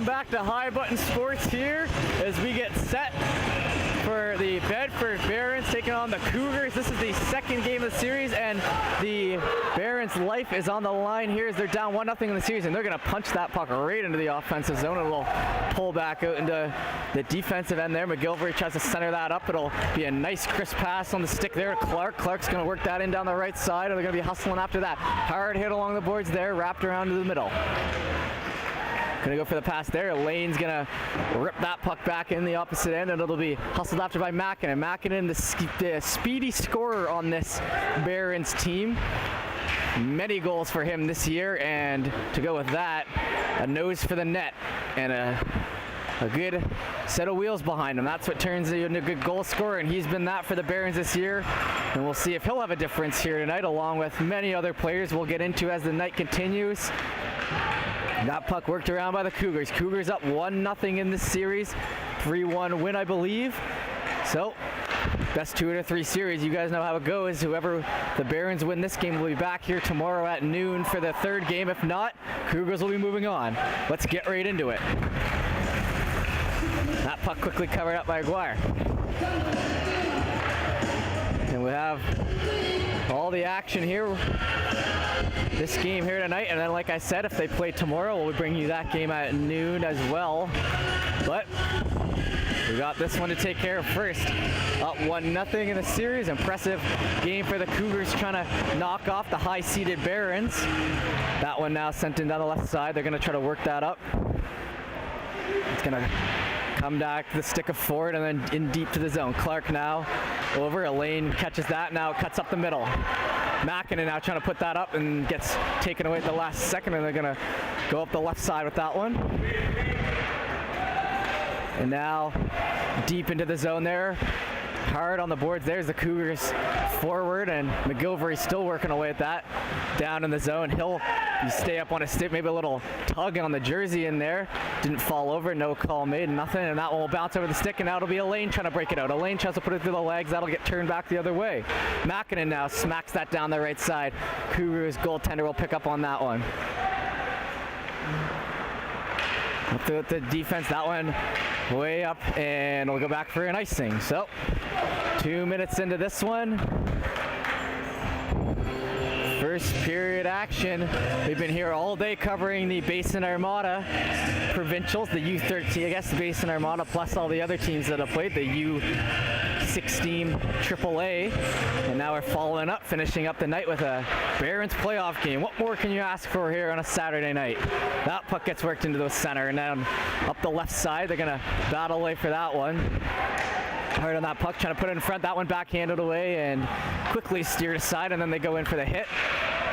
back to High Button Sports here as we get set for the Bedford Barons taking on the Cougars. This is the second game of the series, and the Barons' life is on the line here as they're down 1-0 in the series, and they're going to punch that puck right into the offensive zone. It'll pull back out into the defensive end there. McGilvery tries to center that up. It'll be a nice crisp pass on the stick there to Clark. Clark's going to work that in down the right side, and they're going to be hustling after that. Hard hit along the boards there, wrapped around to the middle. Gonna go for the pass there. Lane's gonna rip that puck back in the opposite end, and it'll be hustled after by Makinen. Makinen, the speedy scorer on this Barons team. Many goals for him this year, and to go with that, a nose for the net and a good set of wheels behind him. That's what turns into a good goal scorer, and he's been that for the Barons this year. And we'll see if he'll have a difference here tonight, along with many other players we'll get into as the night continues. That puck worked around by the Cougars. Cougars up 1-0 in this series. 3-1 win, I believe. So, best 2 out of 3 series. You guys know how it goes. Whoever the Barons win this game will be back here tomorrow at noon for the third game. If not, Cougars will be moving on. Let's get right into it. That puck quickly covered up by Aguirre. And we have all the action here. This game here tonight, and then like I said, if they play tomorrow, we'll bring you that game at noon as well. But we got this one to take care of first. Up 1-0 in the series. Impressive game for the Cougars, trying to knock off the high-seeded Barons. That one now sent in down the left side. They're going to try to work that up. It's going to come back to the stick of Ford and then in deep to the zone. Clark now over. Elaine catches that. Now cuts up the middle. Makinen now trying to put that up and gets taken away at the last second, and they're going to go up the left side with that one. And now deep into the zone there. Hard on the boards. There's the Cougars forward, and McGilvery still working away at that. Down in the zone. He'll stay up on his stick, maybe a little tug on the jersey in there. Didn't fall over, no call made, nothing, and that one will bounce over the stick, and now it'll be Elaine trying to break it out. Elaine tries to put it through the legs. That'll get turned back the other way. Makinen now smacks that down the right side. Cougars goaltender will pick up on that one. Up to the defense, that one way up, and we'll go back for an icing. So, 2 minutes into this one. First period action. We've been here all day covering the Basin Armada provincials, the U13, I guess the Basin Armada plus all the other teams that have played, the U16 AAA. And now we're following up, finishing up the night with a Barons playoff game. What more can you ask for here on a Saturday night? That puck gets worked into the center, and then up the left side, they're gonna battle away for that one. Hard on that puck, trying to put it in front. That one backhanded away and quickly steered aside, and then they go in for the hit.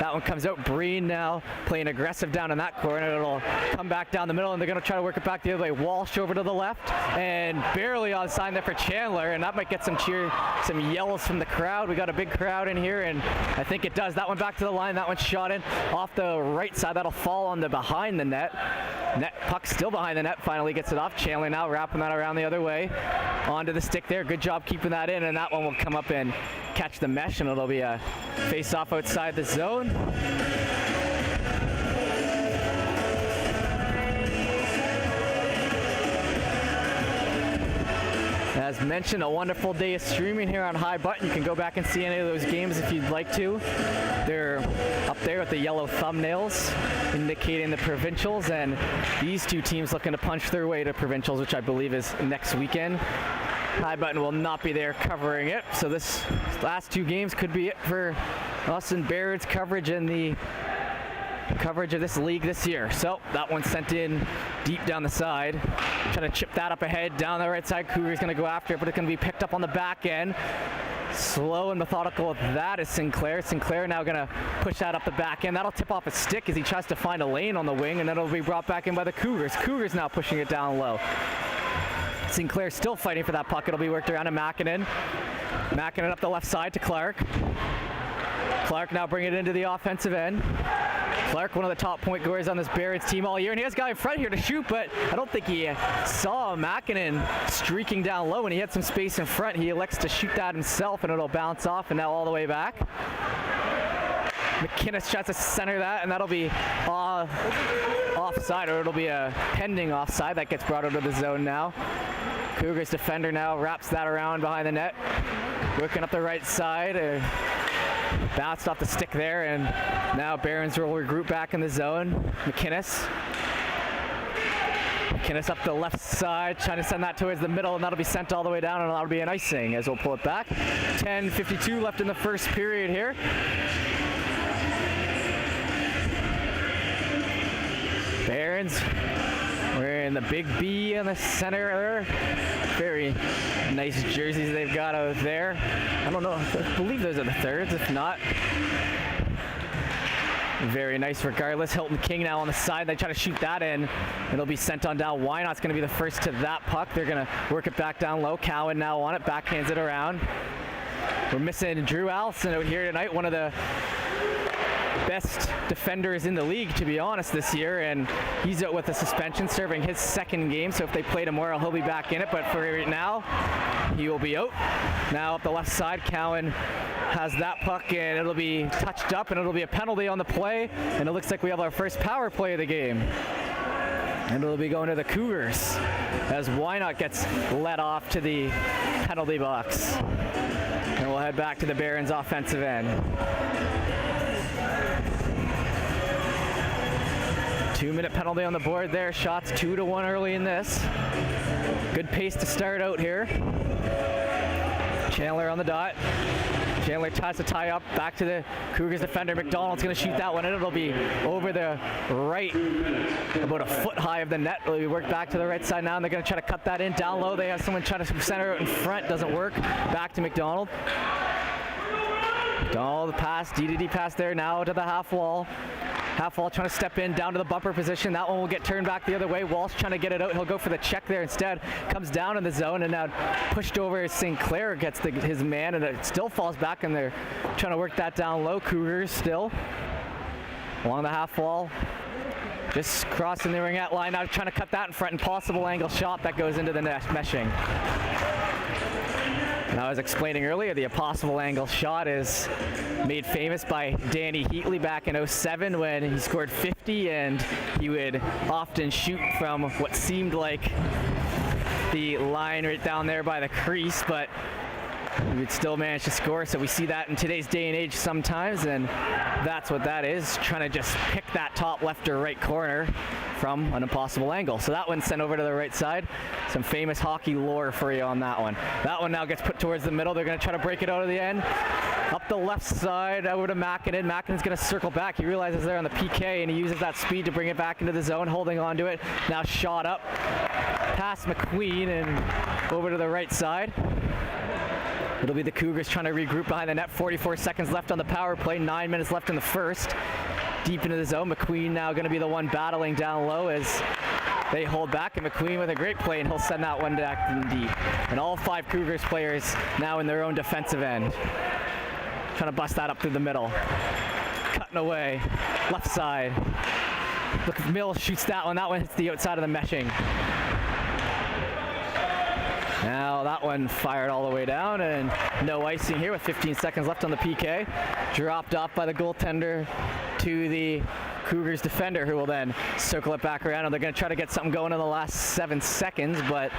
That one comes out. Breen now playing aggressive down in that corner. It'll come back down the middle, and they're going to try to work it back the other way. Walsh over to the left, and barely on sign there for Chandler, and that might get some cheer, some yells from the crowd. We got a big crowd in here, and I think it does. That one back to the line. That one shot in off the right side. That'll fall on the behind the net. Puck still behind the net. Finally gets it off. Chandler now wrapping that around the other way. Onto the stick there. Good job keeping that in, and that one will come up and catch the mesh, and it'll be a face-off outside the zone. As mentioned, a wonderful day of streaming here on High Button. You can go back and see any of those games if you'd like to. They're up there with the yellow thumbnails indicating the provincials, and these two teams looking to punch their way to provincials, which I believe is next weekend. High Button will not be there covering it, so this last 2 games could be it for us and Barrett's coverage in the coverage of this league this year. So that one sent in deep down the side. Trying to chip that up ahead down the right side. Cougars going to go after it, but it's going to be picked up on the back end. Slow and methodical with that is Sinclair. Sinclair now going to push that up the back end. That'll tip off a stick as he tries to find a lane on the wing, and then it'll be brought back in by the Cougars. Cougars now pushing it down low. Sinclair still fighting for that puck. It'll be worked around to Makinen. Makinen up the left side to Clark. Clark now bringing it into the offensive end. Clark, one of the top point scorers on this Barrett's team all year, and he has a guy in front here to shoot, but I don't think he saw Makinen streaking down low, and he had some space in front. He elects to shoot that himself, and it'll bounce off, and now all the way back. McKinnis tries to center that, and that'll be off offside, or it'll be a pending offside that gets brought out of the zone now. Cougars defender now wraps that around behind the net, working up the right side. Bounced off the stick there, and now Barons will regroup back in the zone. McInnes up the left side, trying to send that towards the middle, and that'll be sent all the way down, and that'll be an icing as we'll pull it back. 10:52 left in the first period here. Barons wearing the big B in the center there. Very nice jerseys they've got out there. I don't know, I believe those are the thirds, if not. Very nice regardless. Hilton King now on the side. They try to shoot that in. It'll be sent on down. Wynot's going to be the first to that puck. They're going to work it back down low. Cowan now on it. Backhands it around. We're missing Drew Allison out here tonight. One of the best defenders in the league, to be honest, this year. And he's out with a suspension, serving his second game. So if they play tomorrow, he'll be back in it. But for right now, he will be out. Now up the left side, Cowan has that puck, and it'll be touched up, and it'll be a penalty on the play, and it looks like we have our first power play of the game, and it'll be going to the Cougars as Wynot gets led off to the penalty box, and we'll head back to the Barons offensive end. 2-minute penalty on the board there. Shots 2-1 early in this. Good pace to start out here. Chandler on the dot. Chandler tries to tie up, back to the Cougars defender. McDonald's going to shoot that one, and it'll be over the right, about a foot high of the net. It'll be worked back to the right side now, and they're going to try to cut that in. Down low, they have someone trying to center out in front. Doesn't work. Back to McDonald. McDonald pass, DDD pass there, now to the half wall. Half wall trying to step in, down to the bumper position. That one will get turned back the other way. Walsh trying to get it out. He'll go for the check there instead. Comes down in the zone, and now pushed over. St. Clair gets his man, and it still falls back, and they're trying to work that down low. Cougars still along the half wall. Just crossing the ringette line. Now trying to cut that in front, and possible angle shot that goes into the net meshing. And I was explaining earlier, the impossible angle shot is made famous by Danny Heatley back in 07 when he scored 50, and he would often shoot from what seemed like the line right down there by the crease, but he would still manage to score. So we see that in today's day and age sometimes, and that's what that is, trying to just pick that top left or right corner from an impossible angle. So that one's sent over to the right side. Some famous hockey lore for you on that one. That one now gets put towards the middle. They're going to try to break it out of the end. Up the left side over to Makinen. Makinen's going to circle back. He realizes they're on the PK, and he uses that speed to bring it back into the zone, holding on to it. Now shot up past McQueen and over to the right side. It'll be the Cougars trying to regroup behind the net. 44 seconds left on the power play. 9 minutes left in the first. Deep into the zone. McQueen now going to be the one battling down low as they hold back, and McQueen with a great play, and he'll send that one back in deep. And all 5 Cougars players now in their own defensive end. Trying to bust that up through the middle. Cutting away. Left side. Look, Mills shoots that one. That one hits the outside of the meshing. Now that one fired all the way down, and no icing here with 15 seconds left on the PK. Dropped off by the goaltender to the Cougars defender, who will then circle it back around, and they're going to try to get something going in the last 7 seconds, but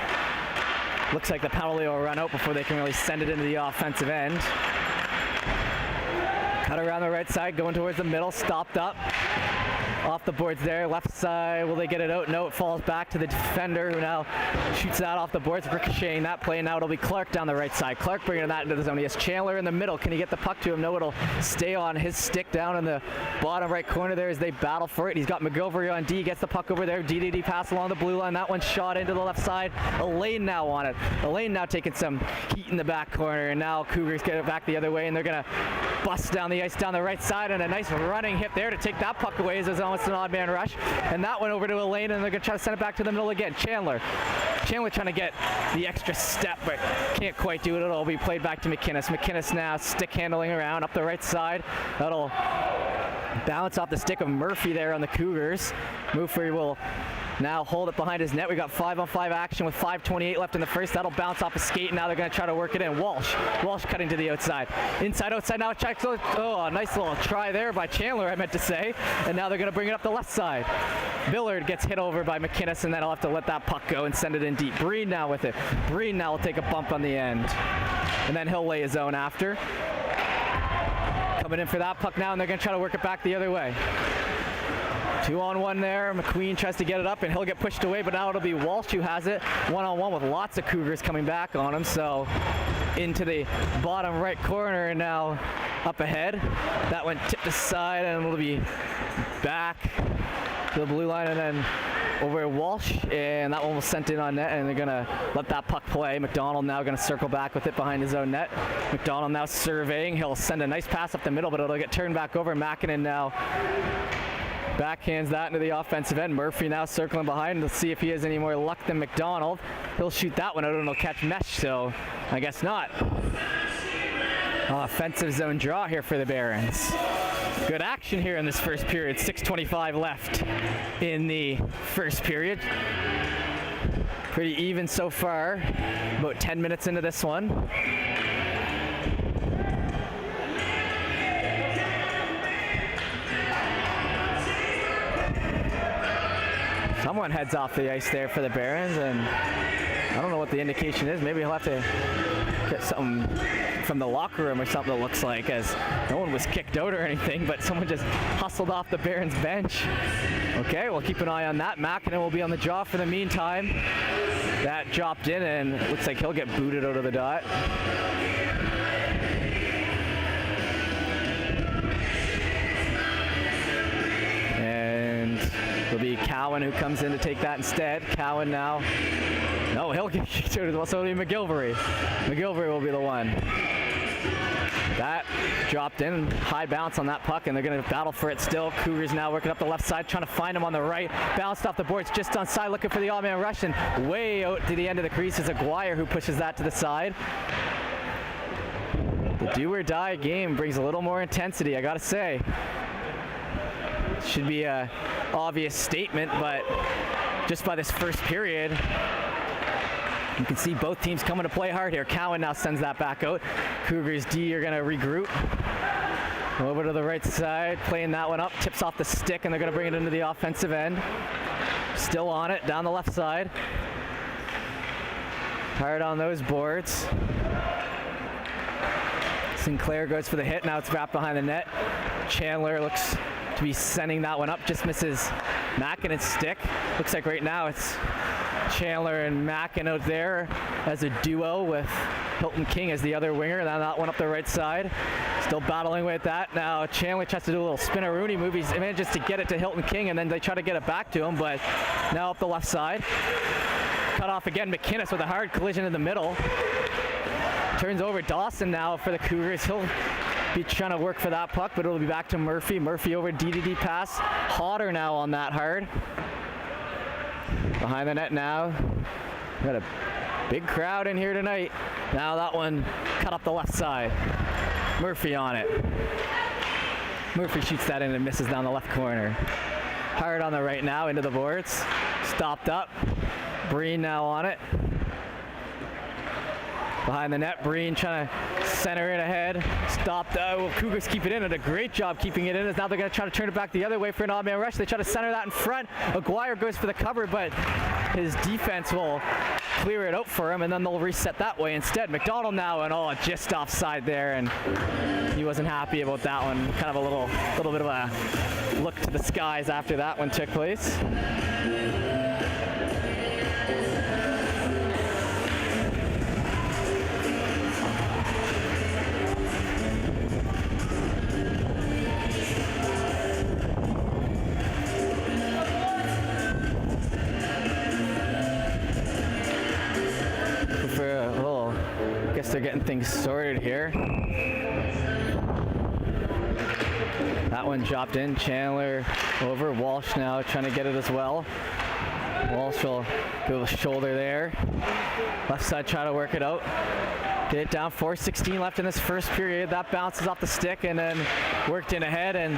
looks like the penalty will run out before they can really send it into the offensive end. Cut around the right side, going towards the middle, stopped up. Off the boards there, left side, will they get it out? No, it falls back to the defender, who now shoots that off the boards, ricocheting that play. Now it'll be Clark down the right side. Clark bringing that into the zone. He has Chandler in the middle. Can he get the puck to him? No, it'll stay on his stick down in the bottom right corner there as they battle for it. He's got McGilvery on D, gets the puck over there. DDD pass along the blue line. That one shot into the left side. Elaine now on it. Elaine now taking some heat in the back corner, and now Cougars get it back the other way, and they're going to bust down the ice down the right side, and a nice running hit there to take that puck away as it's almost an odd man rush. And that went over to Elaine, and they're going to try to send it back to the middle again. Chandler trying to get the extra step, but can't quite do it. It'll be played back to McInnes. McInnes now stick handling around up the right side. That'll bounce off the stick of Murphy there on the Cougars. Murphy will now hold it behind his net. We got 5-on-5 action with 5:28 left in the first. That'll bounce off a skate, and now they're going to try to work it in. Walsh cutting to the outside. Inside, outside, now checks. Oh, a nice little try there by Chandler, I meant to say. And now they're going to bring it up the left side. Billard gets hit over by McInnes, and then I'll have to let that puck go and send it in deep. Breen now with it. Breen now will take a bump on the end. And then he'll lay his own after. Coming in for that puck now, and they're going to try to work it back the other way. 2-on-1 there. McQueen tries to get it up, and he'll get pushed away, but now it'll be Walsh who has it. 1-on-1 with lots of Cougars coming back on him, so into the bottom right corner, and now up ahead. That one tipped aside, and it'll be back to the blue line, and then over at Walsh, and that one was sent in on net, and they're going to let that puck play. McDonald now going to circle back with it behind his own net. McDonald now surveying. He'll send a nice pass up the middle, but it'll get turned back over. Makinen now backhands that into the offensive end. Murphy now circling behind. Let's see if he has any more luck than McDonald. He'll shoot that one out, and it'll catch mesh, so I guess not. Offensive zone draw here for the Barons. Good action here in this first period. 6:25 left in the first period. Pretty even so far. About 10 minutes into this one. Someone heads off the ice there for the Barons, and I don't know what the indication is. Maybe he'll have to get something from the locker room or something, it looks like, as no one was kicked out or anything, but someone just hustled off the Barons bench. Okay, we'll keep an eye on that. Makinen will be on the draw for the meantime. That dropped in, and it looks like he'll get booted out of the dot. And it'll be Cowan who comes in to take that instead. Cowan now. No, he'll get kicked out as well, so it'll be McGilvery. McGilvery will be the one. That dropped in, high bounce on that puck, and they're going to battle for it still. Cougars now working up the left side, trying to find him on the right. Bounced off the boards, just on side, looking for the odd man rush, and way out to the end of the crease is Aguirre who pushes that to the side. The do or die game brings a little more intensity, I gotta say. Should be a obvious statement, but just by this first period, you can see both teams coming to play hard here. Cowan now sends that back out. Cougars D are going to regroup. Over to the right side, playing that one up. Tips off the stick, and they're going to bring it into the offensive end. Still on it, down the left side. Hard on those boards. Sinclair goes for the hit. Now it's wrapped behind the net. Chandler looks to be sending that one up. Just misses Makinen's stick. Looks like right now it's Chandler and Makinen out there as a duo with Hilton King as the other winger. Now that one up the right side. Still battling with that. Now Chandler tries to do a little spin-a-rooney move. He manages to get it to Hilton King, and then they try to get it back to him, but now up the left side. Cut off again. McInnes with a hard collision in the middle. Turns over Dawson now for the Cougars. He'll be trying to work for that puck, but it'll be back to Murphy. Murphy over D-to-D pass. Hodder now on that hard. Behind the net now. Got a big crowd in here tonight. Now that one cut up the left side. Murphy on it. Murphy shoots that in and misses down the left corner. Hard on the right now, into the boards. Stopped up. Breen now on it. Behind the net, Breen trying to center it ahead. Stopped. Cougars keep it in. Did a great job keeping it in. As now they're going to try to turn it back the other way for an odd man rush. They try to center that in front. Aguirre goes for the cover, but his defense will clear it out for him, and then they'll reset that way instead. McDonald now, and just offside there, and he wasn't happy about that one. Kind of a little bit of a look to the skies after that one took place. They're getting things sorted here. That one dropped in. Chandler over. Walsh now trying to get it as well. Walsh will go with a shoulder there. Left side try to work it out. Get it down. 4:16 left in this first period. That bounces off the stick and then worked in ahead, and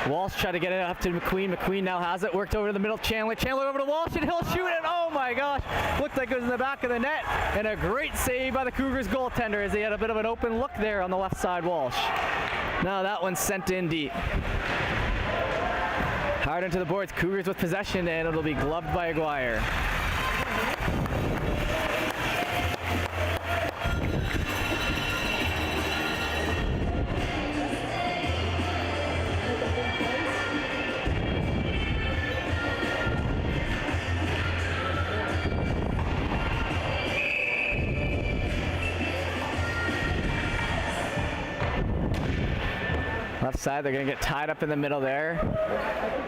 Walsh tried to get it up to McQueen. McQueen now has it. Worked over to the middle. Chandler over to Walsh, and he'll shoot it. Oh my gosh. Looked like it was in the back of the net. And a great save by the Cougars goaltender as he had a bit of an open look there on the left side, Walsh. Now that one's sent in deep. Hard into the boards. Cougars with possession, and it'll be gloved by Aguirre. Left side, they're going to get tied up in the middle there.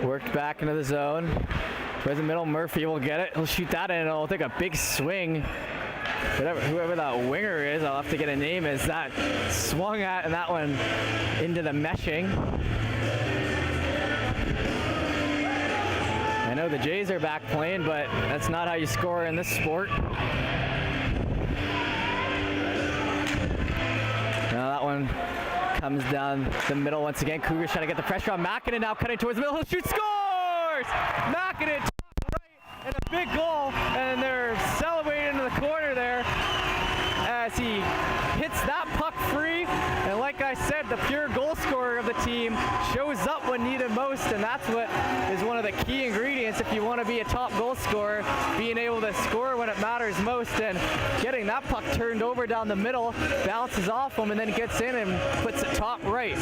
Worked back into the zone. Towards the middle, Murphy will get it. He'll shoot that in, and it'll take a big swing. Whoever that winger is, I'll have to get a name, is that swung at, and that one into the meshing. I know the Jays are back playing, but that's not how you score in this sport. Now that one comes down the middle once again. Cougars trying to get the pressure on Mackinnon, now cutting towards the middle. He'll shoot, scores! Mackinnon top right, and a big goal, and they're celebrating into the corner there as he hits that puck free. And like I said, the pure goal scorer of the team shows up when needed most, and that's what is one of the key ingredients if you want to be a top goal scorer, being able to score when it matters most, and getting that puck turned over down the middle, bounces off him, and then gets in and puts it top right.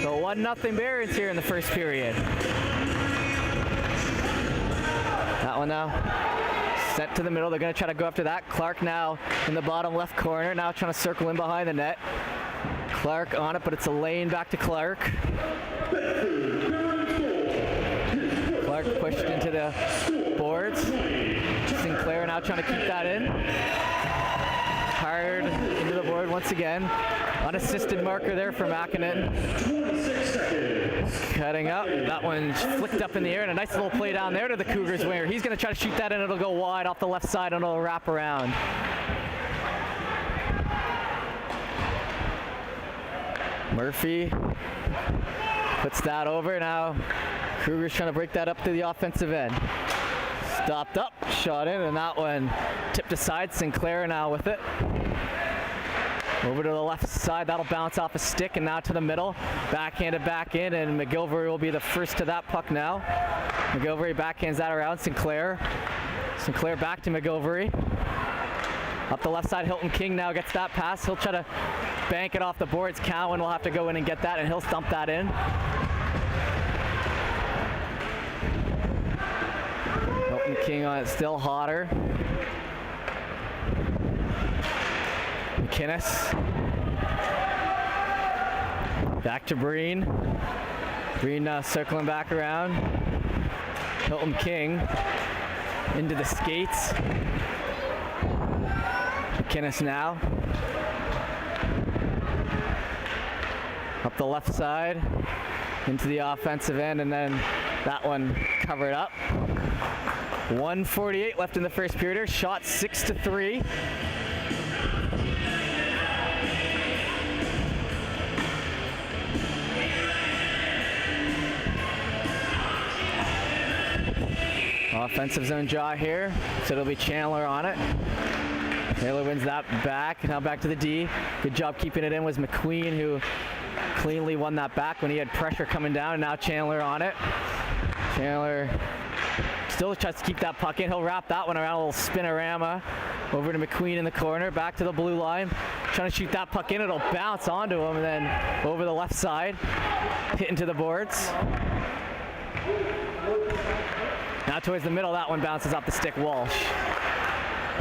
So 1-0 Barons here in the first period. That one now sent to the middle. They're going to try to go after that. Clark now in the bottom left corner, now trying to circle in behind the net. Clark on it, but it's a lane back to Clark. Clark pushed into the boards. Sinclair now trying to keep that in. Hard into the board once again. Unassisted marker there for Mackinnon. Cutting up. That one flicked up in the air, and a nice little play down there to the Cougars winger. He's going to try to shoot that, and it'll go wide off the left side, and it'll wrap around. Murphy puts that over. Now Cougars trying to break that up to the offensive end. Stopped up, shot in, and that one tipped aside. Sinclair now with it. Over to the left side, that'll bounce off a stick, and now to the middle. Backhanded back in, and McGilvery will be the first to that puck now. McGilvery backhands that around. Sinclair back to McGilvery. Up the left side, Hilton King now gets that pass. He'll try to bank it off the boards. Cowan will have to go in and get that, and he'll stump that in. Hilton King on it, still hotter. McInnes. Back to Breen. Breen now circling back around. Hilton King into the skates. McInnes now. Up the left side into the offensive end, and then that one covered up. 1:48 left in the first period. Shot 6-3. Offensive zone draw here, so it'll be Chandler on it. Taylor wins that back. Now back to the D. Good job keeping it in was McQueen, who cleanly won that back when he had pressure coming down, and now Chandler on it. Chandler still tries to keep that puck in. He'll wrap that one around, a little spinorama. Over to McQueen in the corner, back to the blue line. Trying to shoot that puck in, it'll bounce onto him, and then over the left side, hit into the boards. Now towards the middle, that one bounces off the stick, Walsh.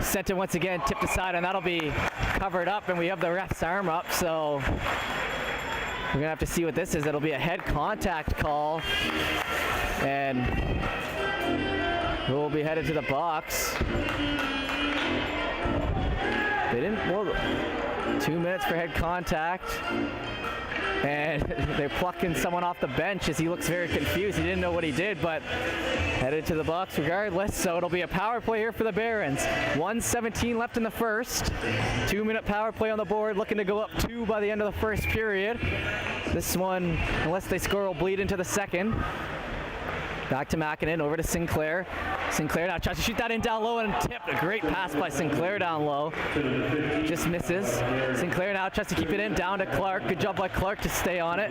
Sent it once again, tipped aside, and that'll be covered up, and we have the ref's arm up, so we're gonna have to see what this is. It'll be a head contact call, and we'll be headed to the box. They didn't, well, 2 minutes for head contact. And they're plucking someone off the bench as he looks very confused. He didn't know what he did, but headed to the box regardless. So it'll be a power play here for the Barons. 1:17 left in the first. 2-minute power play on the board, looking to go up 2 by the end of the first period. This one, unless they score, will bleed into the second. Back to Makinen, over to Sinclair. Sinclair now tries to shoot that in down low and tipped. A great pass by Sinclair down low. Just misses. Sinclair now tries to keep it in, down to Clark. Good job by Clark to stay on it.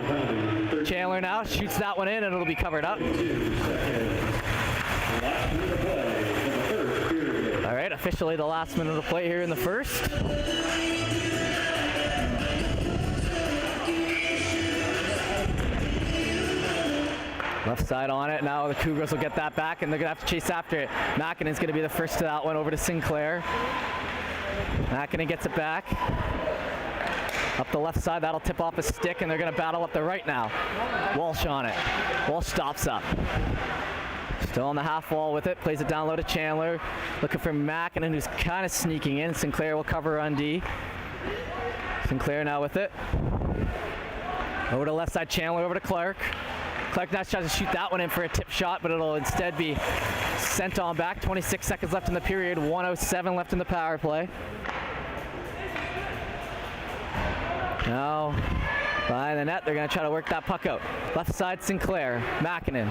Chandler now shoots that one in and it'll be covered up. All right, officially the last minute of play here in the first. Left side on it. Now the Cougars will get that back, and they're going to have to chase after it. Makinen's going to be the first to that one, over to Sinclair. Makinen gets it back. Up the left side, that'll tip off a stick, and they're going to battle up the right now. Walsh on it. Walsh stops up. Still on the half wall with it. Plays it down low to Chandler. Looking for Makinen, who's kind of sneaking in. Sinclair will cover on D. Sinclair now with it. Over to left side, Chandler over to Clark. Clark now tries to shoot that one in for a tip shot, but it'll instead be sent on back. 26 seconds left in the period, 1:07 left in the power play. Now, behind the net, they're going to try to work that puck out. Left side, Sinclair. Makinen.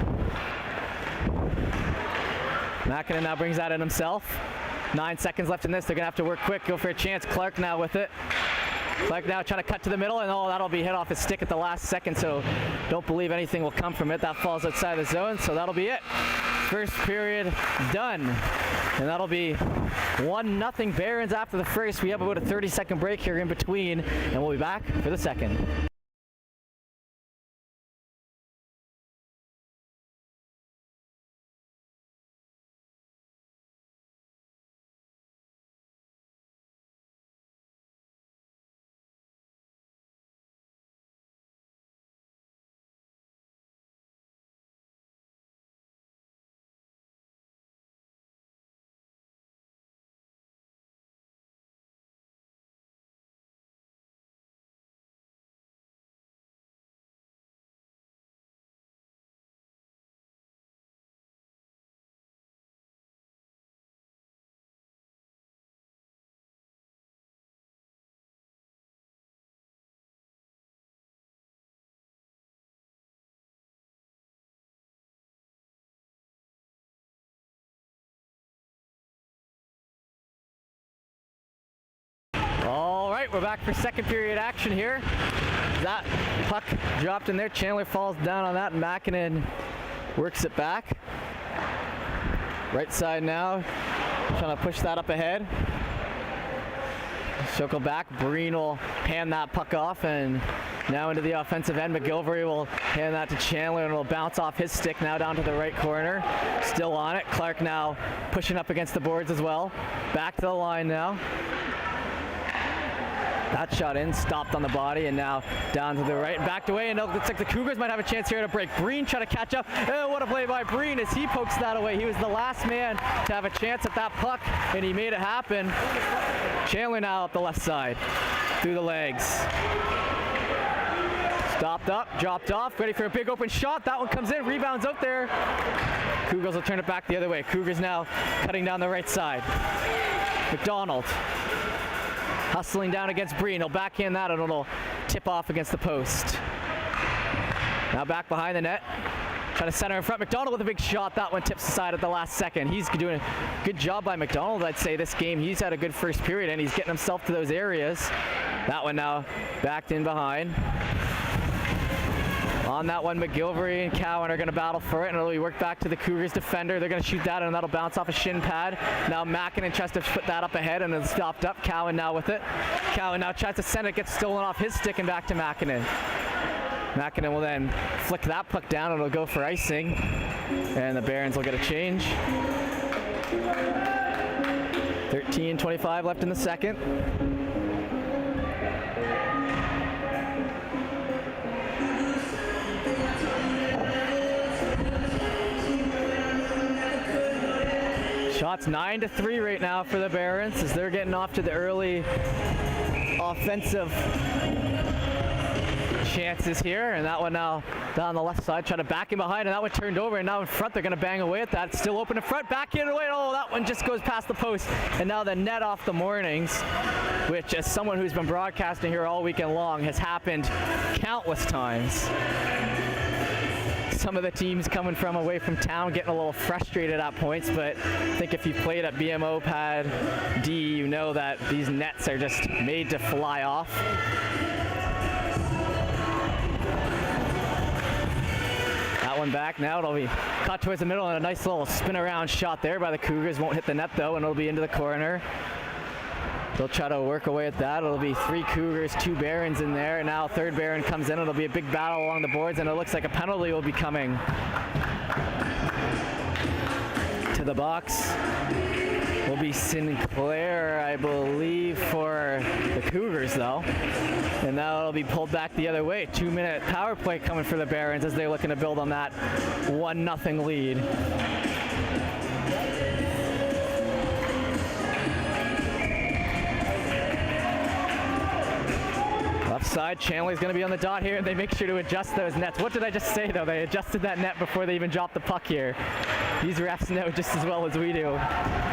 Makinen now brings that in himself. 9 seconds left in this. They're going to have to work quick, go for a chance. Clark now with it. Clark now trying to cut to the middle, and that'll be hit off his stick at the last second, so don't believe anything will come from it. That falls outside the zone, so that'll be it. First period done. And that'll be 1-0 Barons after the first. We have about a 30-second break here in between, and we'll be back for the second. All right, we're back for second period action here. That puck dropped in there. Chandler falls down on that, and Makinen works it back. Right side now, trying to push that up ahead. Circle back. Breen will hand that puck off, and now into the offensive end. McGilvery will hand that to Chandler, and it'll bounce off his stick now down to the right corner. Still on it. Clark now pushing up against the boards as well. Back to the line now. That shot in, stopped on the body, and now down to the right, backed away, and it looks like the Cougars might have a chance here to break. Breen trying to catch up. Oh, what a play by Breen as he pokes that away. He was the last man to have a chance at that puck, and he made it happen. Chandler now up the left side, through the legs. Stopped up, dropped off, ready for a big open shot. That one comes in, rebounds out there. Cougars will turn it back the other way. Cougars now cutting down the right side. McDonald. Hustling down against Breen. He'll backhand that and it'll tip off against the post. Now back behind the net. Trying to center in front. McDonald with a big shot. That one tips aside at the last second. He's doing a good job by McDonald, I'd say, this game. He's had a good first period and he's getting himself to those areas. That one now backed in behind. On that one, McGilvery and Cowan are going to battle for it, and it'll be worked back to the Cougars defender. They're going to shoot that, and that'll bounce off a shin pad. Now Makinen tries to put that up ahead, and it's stopped up. Cowan now with it. Cowan now tries to send it, gets stolen off his stick, and back to Makinen. Makinen will then flick that puck down, and it'll go for icing, and the Barons will get a change. 13:25 left in the second. Shots 9-3 right now for the Barons as they're getting off to the early offensive chances here, and that one now down the left side, trying to back him behind, and that one turned over, and now in front they're going to bang away at that. Still open in front, back in away. Oh, that one just goes past the post, and now the net off the Mornings, which as someone who's been broadcasting here all weekend long has happened countless times. Some of the teams coming from away from town getting a little frustrated at points, but I think if you've played at BMO Pad D, you know that these nets are just made to fly off. That one back, now it'll be cut towards the middle, and a nice little spin around shot there by the Cougars. Won't hit the net though, and it'll be into the corner. They'll try to work away at that. It'll be 3 Cougars, 2 Barons in there, and now third Baron comes in. It'll be a big battle along the boards, and it looks like a penalty will be coming to the box. Will be Sinclair, I believe, for the Cougars though. And now it'll be pulled back the other way. 2-minute power play coming for the Barons as they're looking to build on that 1-0 lead. Left side, Chandler's going to be on the dot here, and they make sure to adjust those nets. What did I just say though? They adjusted that net before they even dropped the puck here. These refs know just as well as we do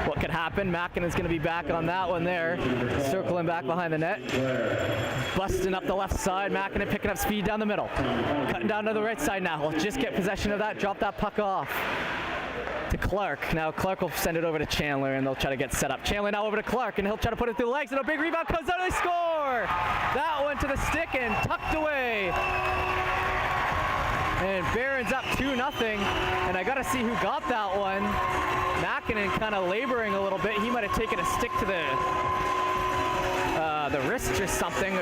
what could happen. Mackin is going to be back on that one there, circling back behind the net. Busting up the left side, Mackin picking up speed down the middle. Cutting down to the right side now. He'll just get possession of that, drop that puck off to Clark. Now Clark will send it over to Chandler, and they'll try to get set up. Chandler now over to Clark, and he'll try to put it through the legs, and a big rebound comes out, and they score! That one to the stick and tucked away. And Barron's up 2-0, and I gotta see who got that one. Mackinnon kind of laboring a little bit. He might have taken a stick to the wrist or something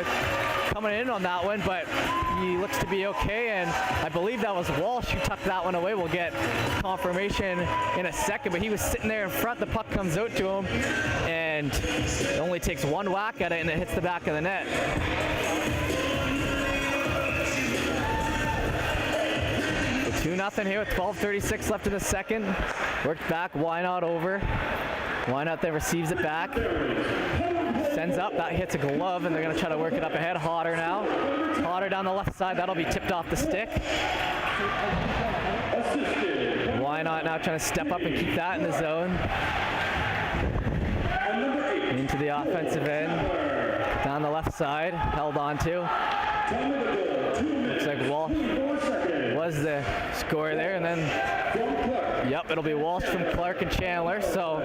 coming in on that one, but he looks to be okay, and I believe that was Walsh who tucked that one away. We'll get confirmation in a second, but he was sitting there in front. The puck comes out to him, and it only takes one whack at it, and it hits the back of the net. 2-0 here with 12:36 left in the second. Worked back, Why Not over. Why Not then receives it back. Sends up, that hits a glove, and they're going to try to work it up ahead. Hodder now. Hodder down the left side, that'll be tipped off the stick. Why Not now trying to step up and keep that in the zone. Into the offensive end. Down the left side, held on to. Looks like Walsh was the score there, and then yep, it'll be Walsh from Clark and Chandler, so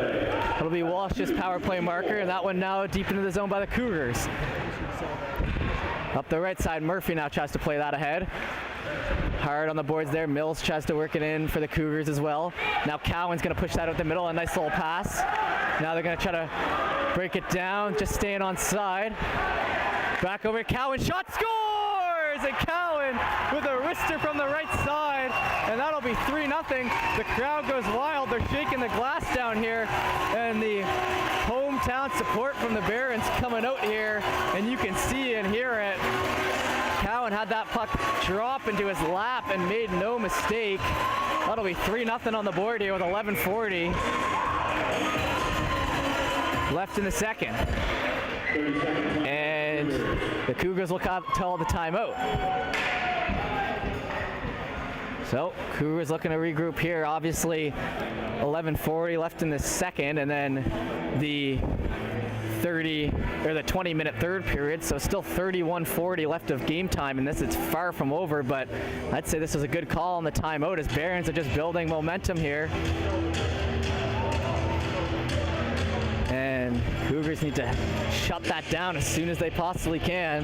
it'll be Walsh's power play marker, and that one now deep into the zone by the Cougars. Up the right side, Murphy now tries to play that ahead. Hard on the boards there. Mills tries to work it in for the Cougars as well. Now Cowan's going to push that out the middle, a nice little pass. Now they're going to try to break it down, just staying on side. Back over to Cowan, shot, scores! And Cowan with a wrister from the right side, and that'll be 3-0. The crowd goes wild. They're shaking the glass down here, and the hometown support from the Barons coming out here, and you can see and hear it. Cowan had that puck drop into his lap and made no mistake. That'll be 3-0 on the board here with 11:40 left in the second. And the Cougars will tell the timeout. So Cougars looking to regroup here. Obviously 11:40 left in the second, and then the 20-minute third period, so still 31:40 left of game time, and this is far from over, but I'd say this was a good call on the timeout as Barons are just building momentum here. And Cougars need to shut that down as soon as they possibly can.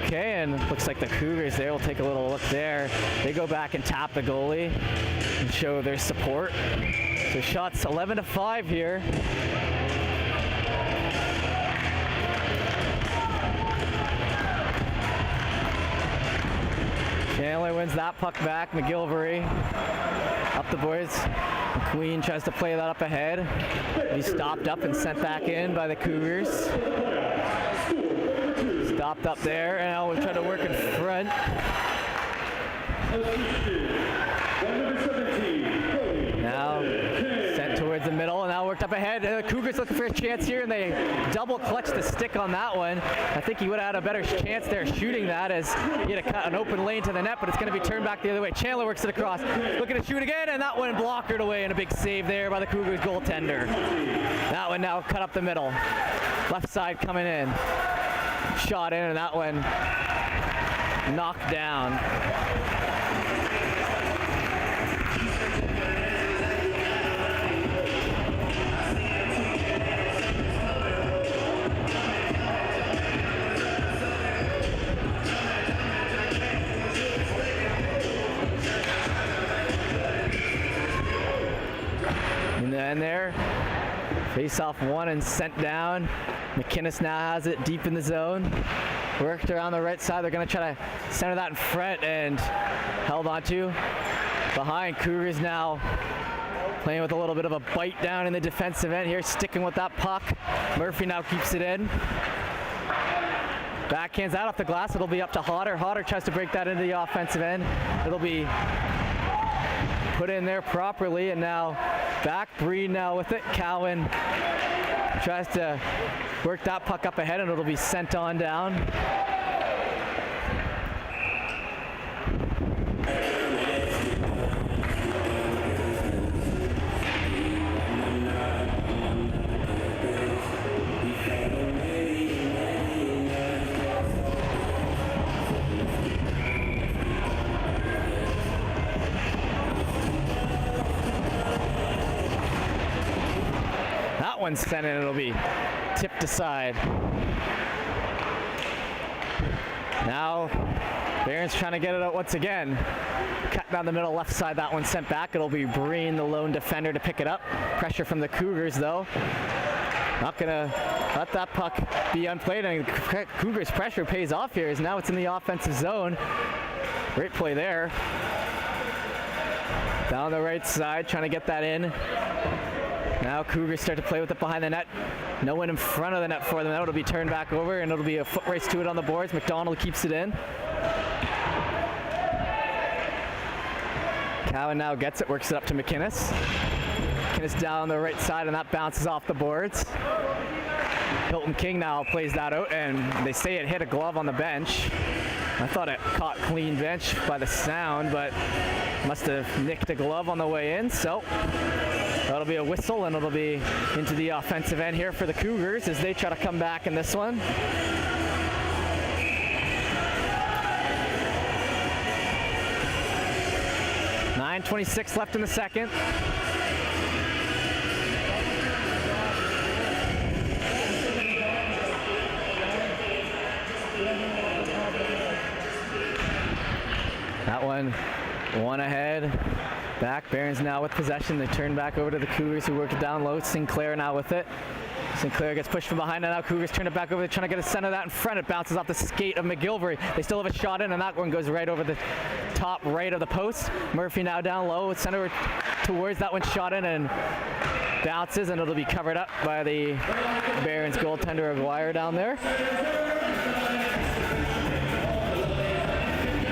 Okay, and looks like the Cougars there will take a little look there. They go back and tap the goalie and show their support. So shots 11-5 here. Chandler wins that puck back. McGilvery up the boards. McQueen tries to play that up ahead. He's stopped up and sent back in by the Cougars. Stopped up there, and now we'll try to work in front. Now up ahead. The Cougars looking for a chance here, and they double clutch the stick on that one. I think he would have had a better chance there shooting that as he had an open lane to the net, but it's going to be turned back the other way. Chandler works it across, looking to shoot again, and that one blockered away, and a big save there by the Cougars goaltender. That one now cut up the middle. Left side coming in. Shot in, and that one knocked down. And then there, face off one and sent down. McInnes now has it deep in the zone. Worked around the right side. They're going to try to center that in front and held onto. Behind, Cougars now playing with a little bit of a bite down in the defensive end here, sticking with that puck. Murphy now keeps it in. Backhands out off the glass. It'll be up to Hodder. Hodder tries to break that into the offensive end. It'll be put in there properly, and now back. Breed now with it. Cowan tries to work that puck up ahead, and it'll be sent on down. That one's sent in, it'll be tipped aside. Now, Barron's trying to get it out once again. Cut down the middle left side, that one sent back. It'll be Breen, the lone defender, to pick it up. Pressure from the Cougars, though. Not gonna let that puck be unplayed. And Cougars' pressure pays off here, as now it's in the offensive zone. Great play there. Down the right side, trying to get that in. Now Cougars start to play with it behind the net. No one in front of the net for them. Now it'll be turned back over, and it'll be a foot race to it on the boards. McDonald keeps it in. Cowan now gets it, works it up to McInnes. McInnes down the right side, and that bounces off the boards. Hilton King now plays that out, and they say it hit a glove on the bench. I thought it caught clean bench by the sound, but must have nicked a glove on the way in, so that'll be a whistle, and it'll be into the offensive end here for the Cougars as they try to come back in this one. .26 left in the second. That one ahead. Back, Barron's now with possession. They turn back over to the Cougars, who work it down low. Sinclair now with it. Sinclair gets pushed from behind, and now Cougars turn it back over. They're trying to get a center of that in front. It bounces off the skate of McGilvery. They still have a shot in, and that one goes right over the top right of the post. Murphy now down low, center towards that one, shot in and bounces, and it'll be covered up by the Barron's goaltender Aguirre down there.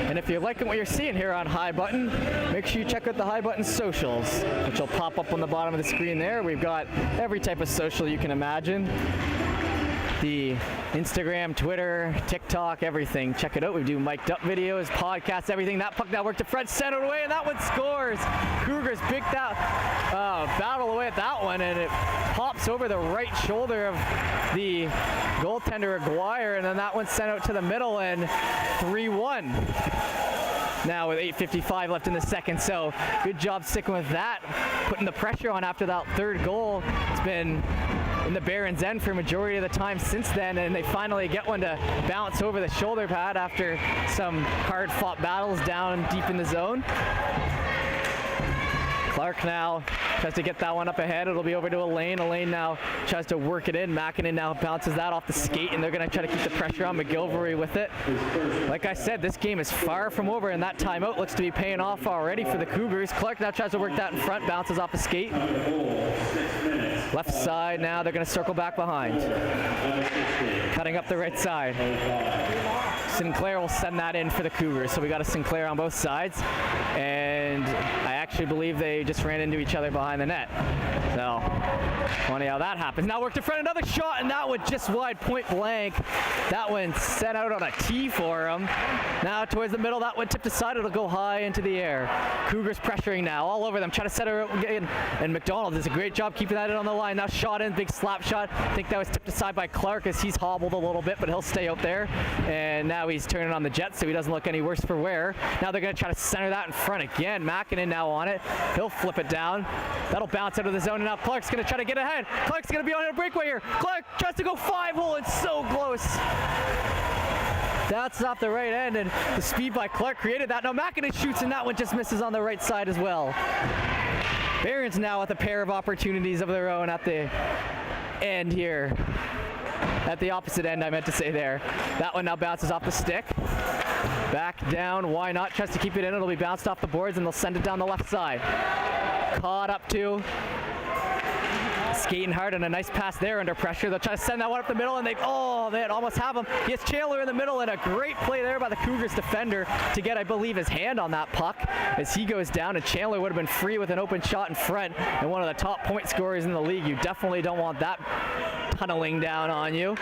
And if you're liking what you're seeing here on High Button, make sure you check out the High Button socials, which will pop up on the bottom of the screen there. We've got every type of social you can imagine. The Instagram, Twitter, TikTok, everything. Check it out. We do mic'd up videos, podcasts, everything. That puck now worked to front, centered away, and that one scores. Cougars big battle away at that one, and it pops over the right shoulder of the goaltender Aguirre, and then that one sent out to the middle, and 3-1. Now with 8:55 left in the second, so good job sticking with that, putting the pressure on after that third goal. It's been in the Barron's end for a majority of the time since then, and they finally get one to bounce over the shoulder pad after some hard-fought battles down deep in the zone. Clark now tries to get that one up ahead. It'll be over to Elaine. Elaine now tries to work it in. Makinen now bounces that off the skate, and they're going to try to keep the pressure on. McGilvery with it. Like I said, this game is far from over, and that timeout looks to be paying off already for the Cougars. Clark now tries to work that in front, bounces off the skate. Left side now, they're going to circle back behind. Cutting up the right side. Sinclair will send that in for the Cougars, so we got a Sinclair on both sides, and I actually believe they just ran into each other behind the net. So, funny how that happens. Now worked in front, another shot, and that one just wide, point blank. That one set out on a tee for him. Now towards the middle, that one tipped aside, it'll go high into the air. Cougars pressuring now, all over them, trying to set her up again. And McDonald does a great job keeping that in on the line. Now shot in, big slap shot. I think that was tipped aside by Clark as he's hobbled a little bit, but he'll stay out there. And now he's turning on the jet, so he doesn't look any worse for wear. Now they're gonna try to center that in front again. Makinen now on it. He'll flip it down. That'll bounce out of the zone, and now Clark's gonna try to get ahead. Clark's gonna be on a breakaway here. Clark tries to go 5-hole, and so close. That's off the right end, and the speed by Clark created that. Now Makinen shoots, and that one just misses on the right side as well. Barons now with a pair of opportunities of their own at the end here. At the opposite end, I meant to say there. That one now bounces off the stick. Back down, why not? Tries to keep it in, it'll be bounced off the boards, and they'll send it down the left side. Caught up to. Skating hard, and a nice pass there under pressure. They'll try to send that one up the middle, and they almost have him. He has Chandler in the middle, and a great play there by the Cougars defender to get, I believe, his hand on that puck as he goes down, and Chandler would have been free with an open shot in front, and one of the top point scorers in the league. You definitely don't want that tunneling down on you.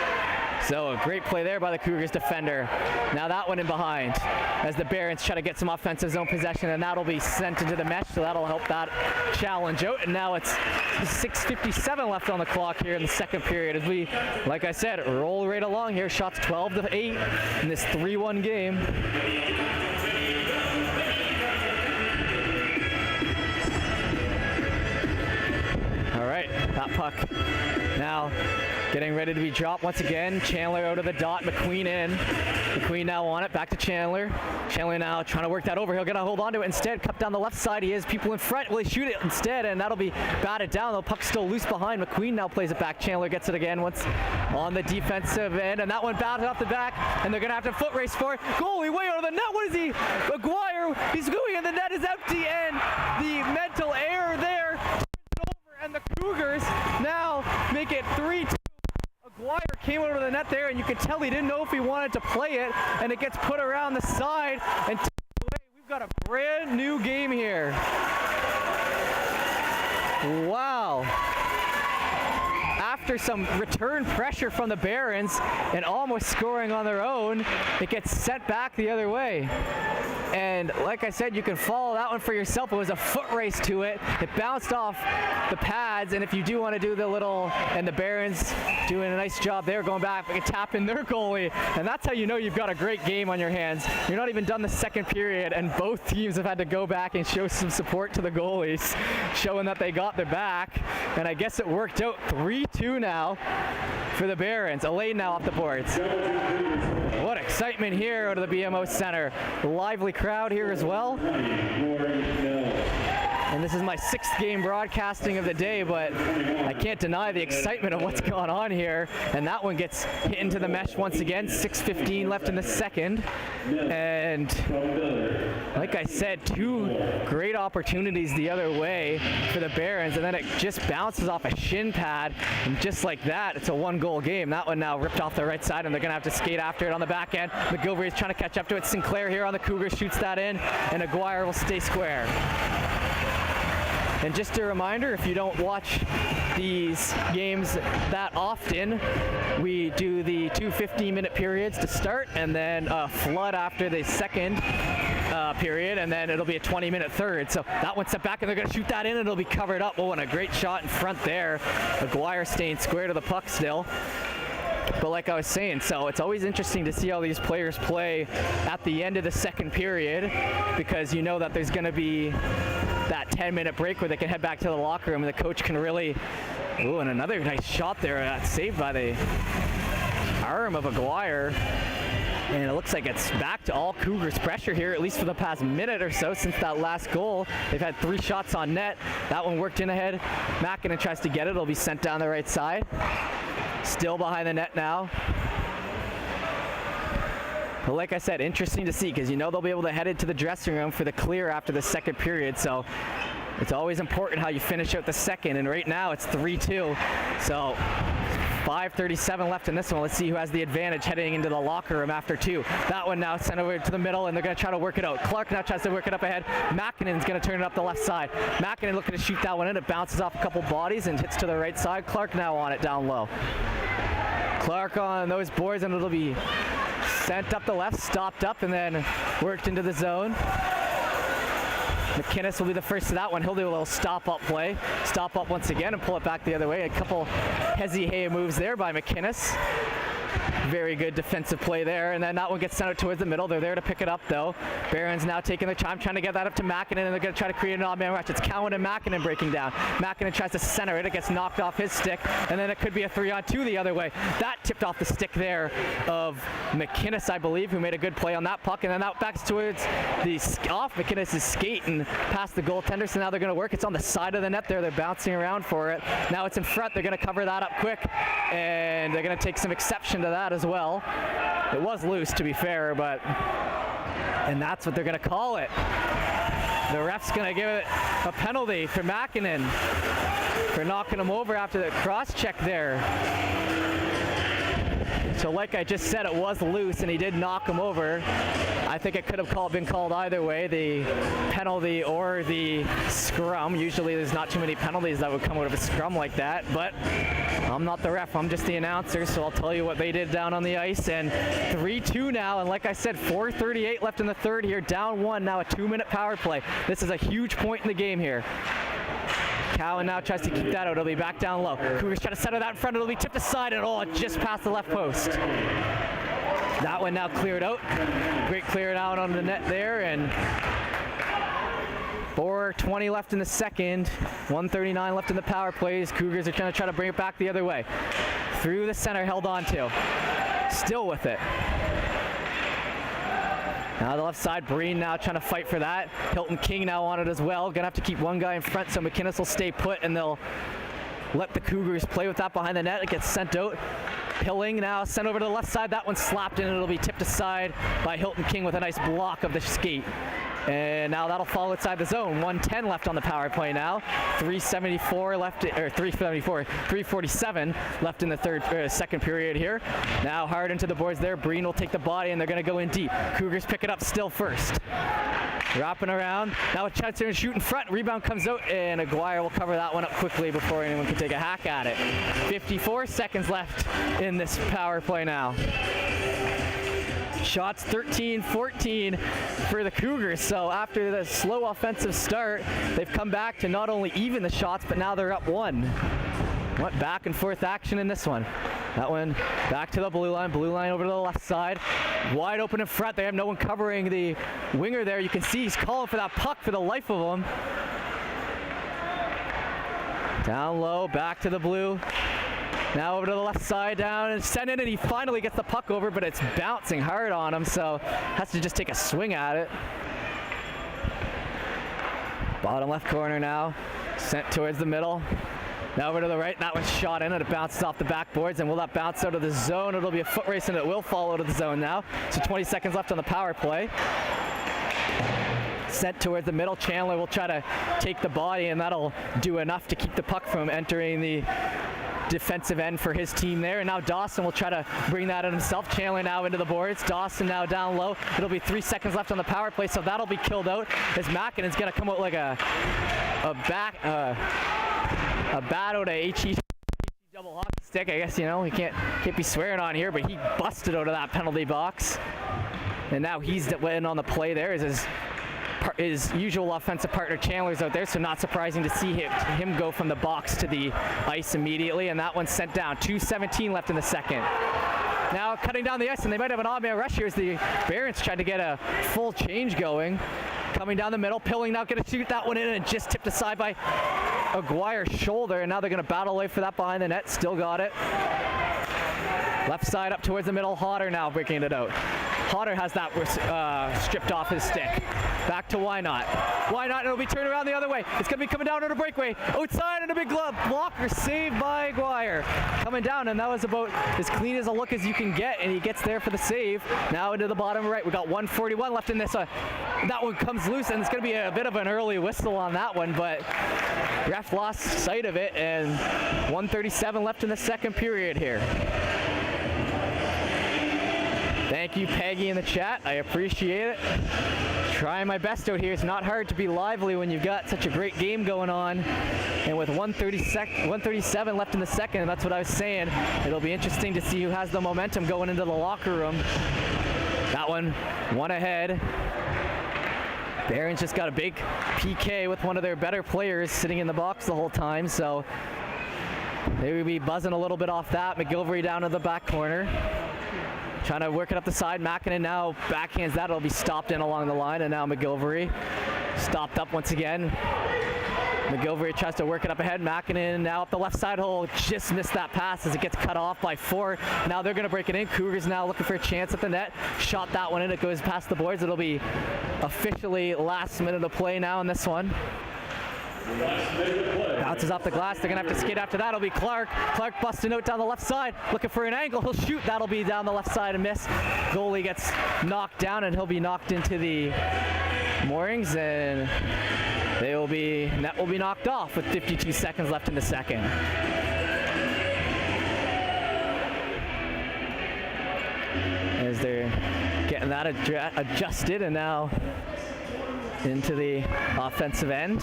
So a great play there by the Cougars defender. Now that one in behind as the Barons try to get some offensive zone possession, and that'll be sent into the mesh, so that'll help that challenge out. And now it's 6:57 left on the clock here in the second period as we, like I said, roll right along here. Shots 12-8 in this 3-1 game. All right, that puck now getting ready to be dropped once again. Chandler out of the dot, McQueen in. McQueen now on it, back to Chandler. Chandler now trying to work that over. He'll get a hold onto it instead. Cup down the left side. He has people in front. Will he shoot it instead? And that'll be batted down. The puck's still loose behind. McQueen now plays it back. Chandler gets it again once on the defensive end. And that one batted off the back. And they're going to have to foot race for it. Goalie way out of the net. What is he? McGuire. He's going, and the net is empty. And the mental error there. And the Cougars now make it 3-2. Aguirre came over the net there, and you could tell he didn't know if he wanted to play it, and it gets put around the side and taken away. We've got a brand new game here. Wow. After some return pressure from the Barons and almost scoring on their own, it gets sent back the other way. And like I said, you can follow that one for yourself. It was a foot race to it. It bounced off the pads, and if you do want to do the little, and the Barons doing a nice job there, going back, they can tap in their goalie, and that's how you know you've got a great game on your hands. You're not even done the second period, and both teams have had to go back and show some support to the goalies, showing that they got their back, and I guess it worked out. 3-2 now for the Barons. Elaine now off the boards. What excitement here out of the BMO Center. Lively crowd here as well. And this is my 6th game broadcasting of the day, but I can't deny the excitement of what's going on here. And that one gets hit into the mesh once again. 6:15 left in the second. And like I said, 2 great opportunities the other way for the Barons, and then it just bounces off a shin pad, and just like that, it's a 1-goal game. That one now ripped off the right side, and they're going to have to skate after it on the back end. McGilvery is trying to catch up to it. Sinclair here on the Cougars shoots that in, and Aguirre will stay square. And just a reminder, if you don't watch these games that often, we do the 2 15-minute periods to start, and then a flood after the second period, and then it'll be a 20-minute third. So that one's set back, and they're going to shoot that in, and it'll be covered up. Oh, and a great shot in front there. Aguirre staying square to the puck still. But like I was saying, so it's always interesting to see how these players play at the end of the second period, because you know that there's going to be that 10-minute break where they can head back to the locker room, and the coach can really, ooh, and another nice shot there, saved by the arm of Aguirre. And it looks like it's back to all Cougars pressure here, at least for the past minute or so since that last goal. They've had 3 shots on net. That one worked in ahead. Makinen tries to get it. It'll be sent down the right side. Still behind the net now. But like I said, interesting to see, because you know they'll be able to head into the dressing room for the clear after the second period. So it's always important how you finish out the second. And right now it's 3-2. So 5:37 left in this one. Let's see who has the advantage heading into the locker room after 2. That one now sent over to the middle, and they're going to try to work it out. Clark now tries to work it up ahead. Mackinnon's going to turn it up the left side. Mackinnon looking to shoot that one in. It bounces off a couple bodies and hits to the right side. Clark now on it down low. Clark on those boards, and it'll be sent up the left, stopped up, and then worked into the zone. McInnes will be the first to that one. He'll do a little stop-up play. Stop up once again and pull it back the other way. A couple hezzy-hey moves there by McInnes. Very good defensive play there, and then that one gets sent out towards the middle. They're there to pick it up, though. Barron's now taking their time, trying to get that up to Mackinnon, and they're going to try to create an odd-man rush. It's Cowan and Mackinnon breaking down. Mackinnon tries to center it. It gets knocked off his stick, and then it could be a 3-on-2 the other way. That tipped off the stick there of McInnes, I believe, who made a good play on that puck, and then that backs towards off McInnes' skate and past the goaltender, so now they're going to work. It's on the side of the net there. They're bouncing around for it. Now it's in front. They're going to cover that up quick, and they're going to take some exception to that as well. It was loose, to be fair, and that's what they're going to call it. The ref's going to give it a penalty for Mackinnon for knocking him over after the cross-check there. So like I just said, it was loose, and he did knock him over. I think it could have been called either way, the penalty or the scrum. Usually there's not too many penalties that would come out of a scrum like that, but I'm not the ref, I'm just the announcer, so I'll tell you what they did down on the ice. And 3-2 now, and like I said, 4:38 left in the third here, down 1, now a 2-minute power play. This is a huge point in the game here. Cowan now tries to keep that out. It'll be back down low. Cougars try to center that in front. It'll be tipped aside, and it just past the left post. That one now cleared out. Great clear out on the net there, and 4:20 left in the second. 1:39 left in the power plays. Cougars are trying to try to bring it back the other way. Through the center, held on to. Still with it. Now the left side, Breen now trying to fight for that. Hilton King now on it as well. Gonna have to keep one guy in front, so McInnes will stay put, and they'll let the Cougars play with that behind the net. It gets sent out. Pilling now sent over to the left side. That one slapped in, and it'll be tipped aside by Hilton King with a nice block of the skate. And now that'll fall outside the zone. 1:10 left on the power play now. 3:47 left in the second period here. Now hard into the boards there. Breen will take the body, and they're going to go in deep. Cougars pick it up still first. Wrapping around. Now a chance to shoot in front. Rebound comes out, and Aguirre will cover that one up quickly before anyone can take a hack at it. 54 seconds left in this power play now. Shots 13-14 for the Cougars. So after the slow offensive start, they've come back to not only even the shots, but now they're up 1. What back and forth action in this one. That one back to the blue line over to the left side. Wide open in front. They have no one covering the winger there. You can see he's calling for that puck for the life of him. Down low, back to the blue. Now over to the left side, down and send it, and he finally gets the puck over, but it's bouncing hard on him, so has to just take a swing at it. Bottom left corner now, sent towards the middle. Now over to the right, that one's shot in, and it bounces off the backboards, and will that bounce out of the zone? It'll be a foot race, and it will fall out of the zone now. So 20 seconds left on the power play. Sent towards the middle. Chandler will try to take the body, and that'll do enough to keep the puck from entering the defensive end for his team there. And now Dawson will try to bring that in himself. Chandler now into the boards. Dawson now down low. It'll be 3 seconds left on the power play, so that'll be killed out as Mackinnon's going to come out like a bat out of HE double hockey stick. I guess, you know, he can't be swearing on here, but he busted out of that penalty box. And now he's in on the play there as his usual offensive partner Chandler's out there, so not surprising to see him go from the box to the ice immediately, and that one's sent down. 2:17 left in the second. Now cutting down the ice, and they might have an odd man rush here as the Barons tried to get a full change going. Coming down the middle, Pilling now going to shoot that one in, and just tipped aside by Aguirre's shoulder, and now they're going to battle away for that behind the net. Still got it. Left side up towards the middle. Hodder now breaking it out. Hodder has that stripped off his stick. Back to Why Not. Why Not, it'll be turned around the other way. It's going to be coming down on a breakaway. Outside and a big glove. Blocker saved by Aguirre. Coming down, and that was about as clean as a look as you can get, and he gets there for the save. Now into the bottom right. We got 1:41 left in this. That one comes loose, and it's going to be a bit of an early whistle on that one, but ref lost sight of it, and 1:37 left in the second period here. Thank you, Peggy, in the chat. I appreciate it. Trying my best out here. It's not hard to be lively when you've got such a great game going on. And with 1:37 left in the second, that's what I was saying. It'll be interesting to see who has the momentum going into the locker room. That one ahead. Barron's just got a big PK with one of their better players sitting in the box the whole time, so they will be buzzing a little bit off that. McGilvery down to the back corner. Trying to work it up the side. Makinen now backhands that. It'll be stopped in along the line, and now McGilvery stopped up once again. McGilvery tries to work it up ahead. Makinen now up the left side hole. Just missed that pass as it gets cut off by 4. Now they're going to break it in. Cougars now looking for a chance at the net. Shot that one in. It goes past the boards. It'll be officially last minute of play now in this one. Bounces off the glass. They're going to have to skate after that. It'll be Clark. Clark busting out down the left side. Looking for an angle. He'll shoot. That'll be down the left side and miss. Goalie gets knocked down, and he'll be knocked into the moorings, and net will be knocked off with 52 seconds left in the second. As they're getting that adjusted, and now into the offensive end.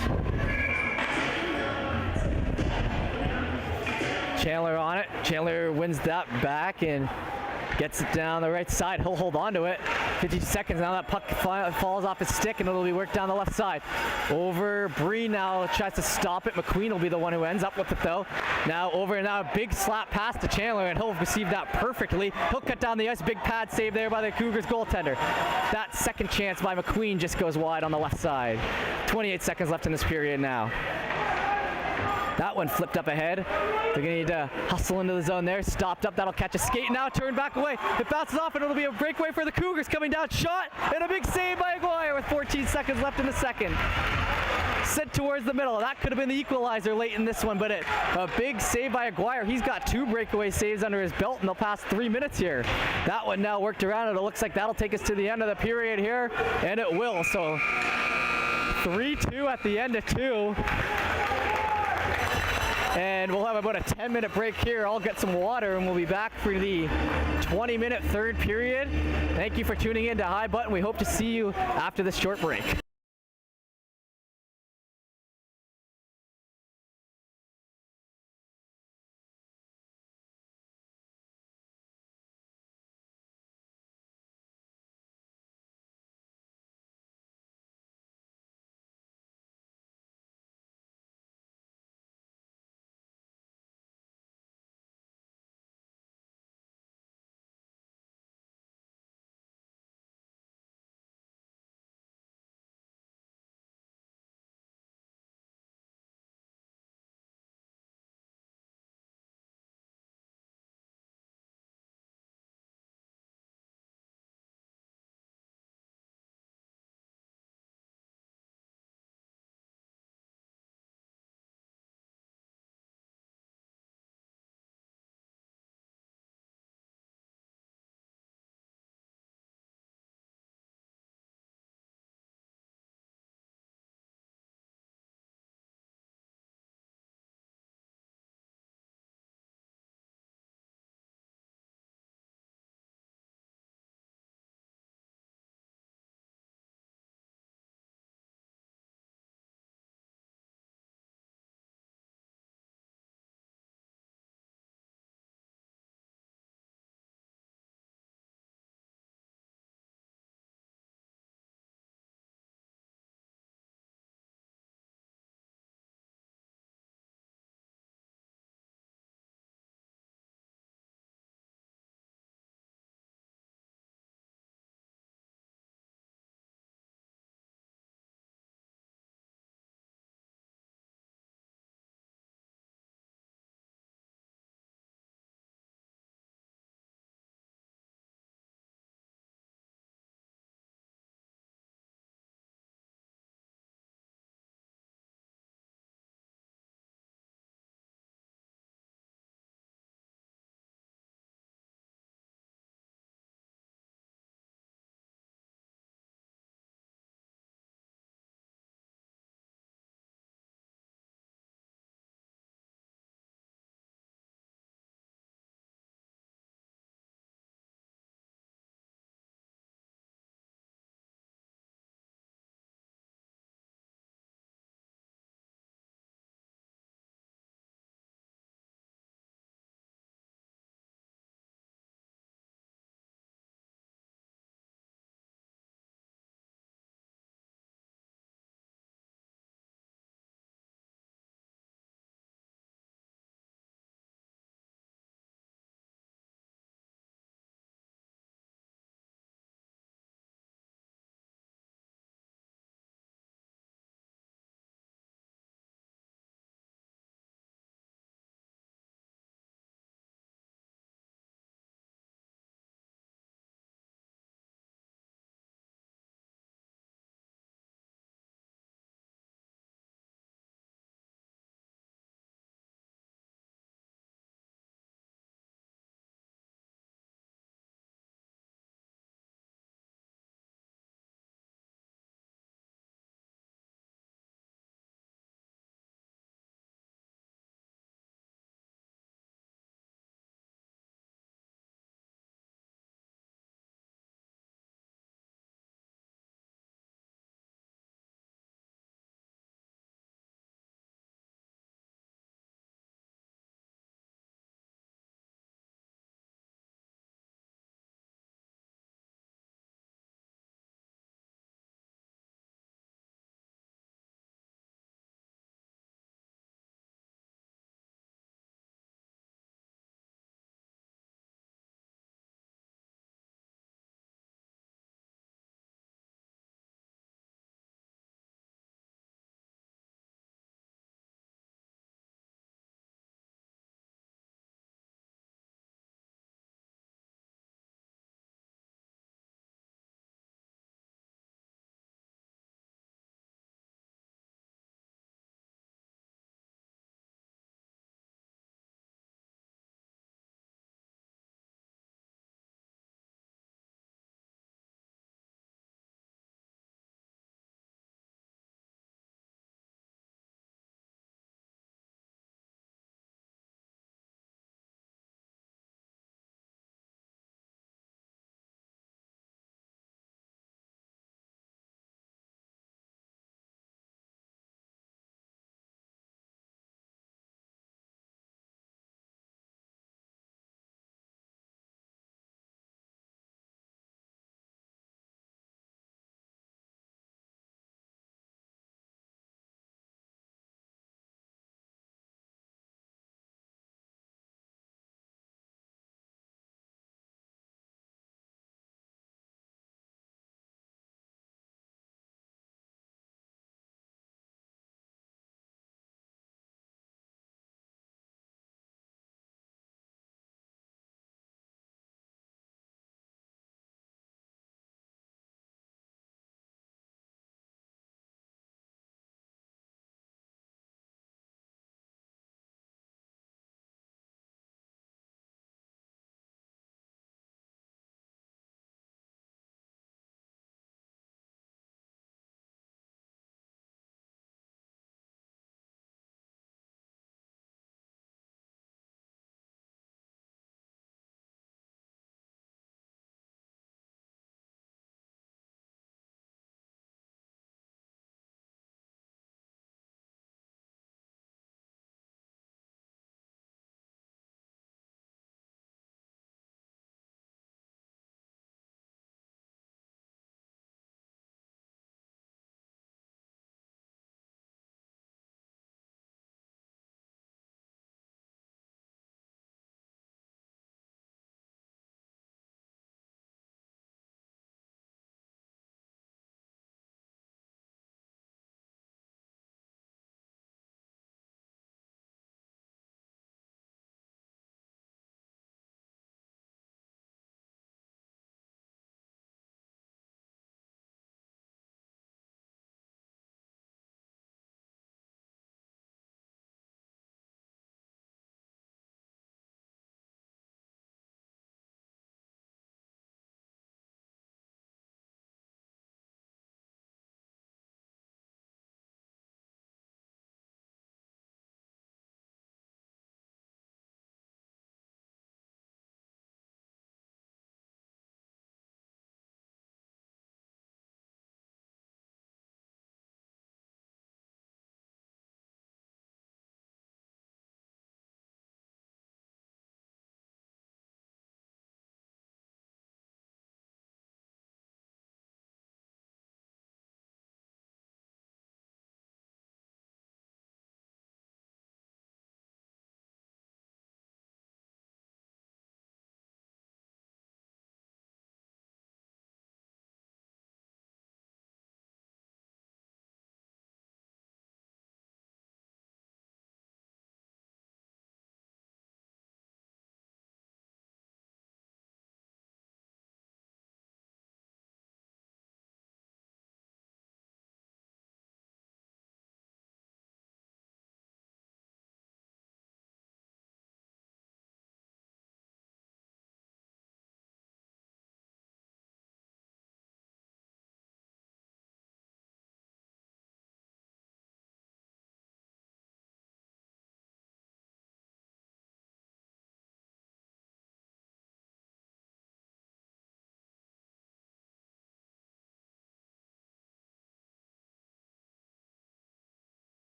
Chandler on it. Chandler wins that back and gets it down the right side. He'll hold on to it. 50 seconds now. That puck falls off his stick, and it'll be worked down the left side. Over Bree now tries to stop it. McQueen will be the one who ends up with it, though. Now over, and now a big slap pass to Chandler, and he'll receive that perfectly. He'll cut down the ice. Big pad save there by the Cougars goaltender. That second chance by McQueen just goes wide on the left side. 28 seconds left in this period now. That one flipped up ahead. They're going to need to hustle into the zone there. Stopped up. That'll catch a skate. Now turn back away. It bounces off, and it'll be a breakaway for the Cougars. Coming down. Shot. And a big save by Aguirre with 14 seconds left in the second. Sent towards the middle. That could have been the equalizer late in this one, but a big save by Aguirre. He's got 2 breakaway saves under his belt, and they'll pass 3 minutes here. That one now worked around, and it looks like that'll take us to the end of the period here, and it will. So 3-2 at the end of 2. And we'll have about a 10-minute break here. I'll get some water, and we'll be back for the 20-minute third period. Thank you for tuning in to High Button. We hope to see you after this short break.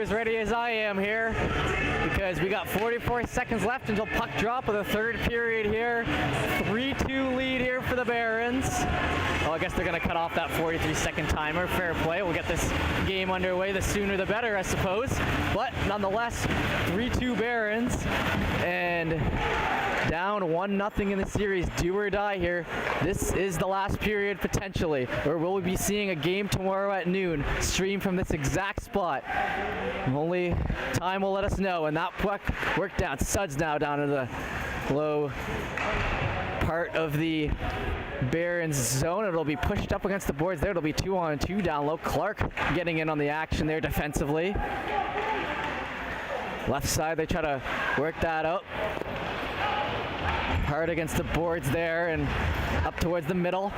as ready as I am here because we got 44 seconds left until puck drop of the third period here. 3-2 lead here for the Barons. Well, I guess they're going to cut off that 43-second timer. Fair play. We'll get this game underway. The sooner the better, I suppose. But nonetheless, 3-2 Barons. And down 1-0 in the series. Do or die here. This is the last period potentially, or will we be seeing a game tomorrow at noon streamed from this exact spot? Only time will let us know. And that puck worked down. Suds now down in the low part of the Barons zone. It'll be pushed up against the boards there. It'll be 2-on-2 down low. Clark getting in on the action there defensively. Left side, they try to work that out. Hard against the boards there and up towards the middle.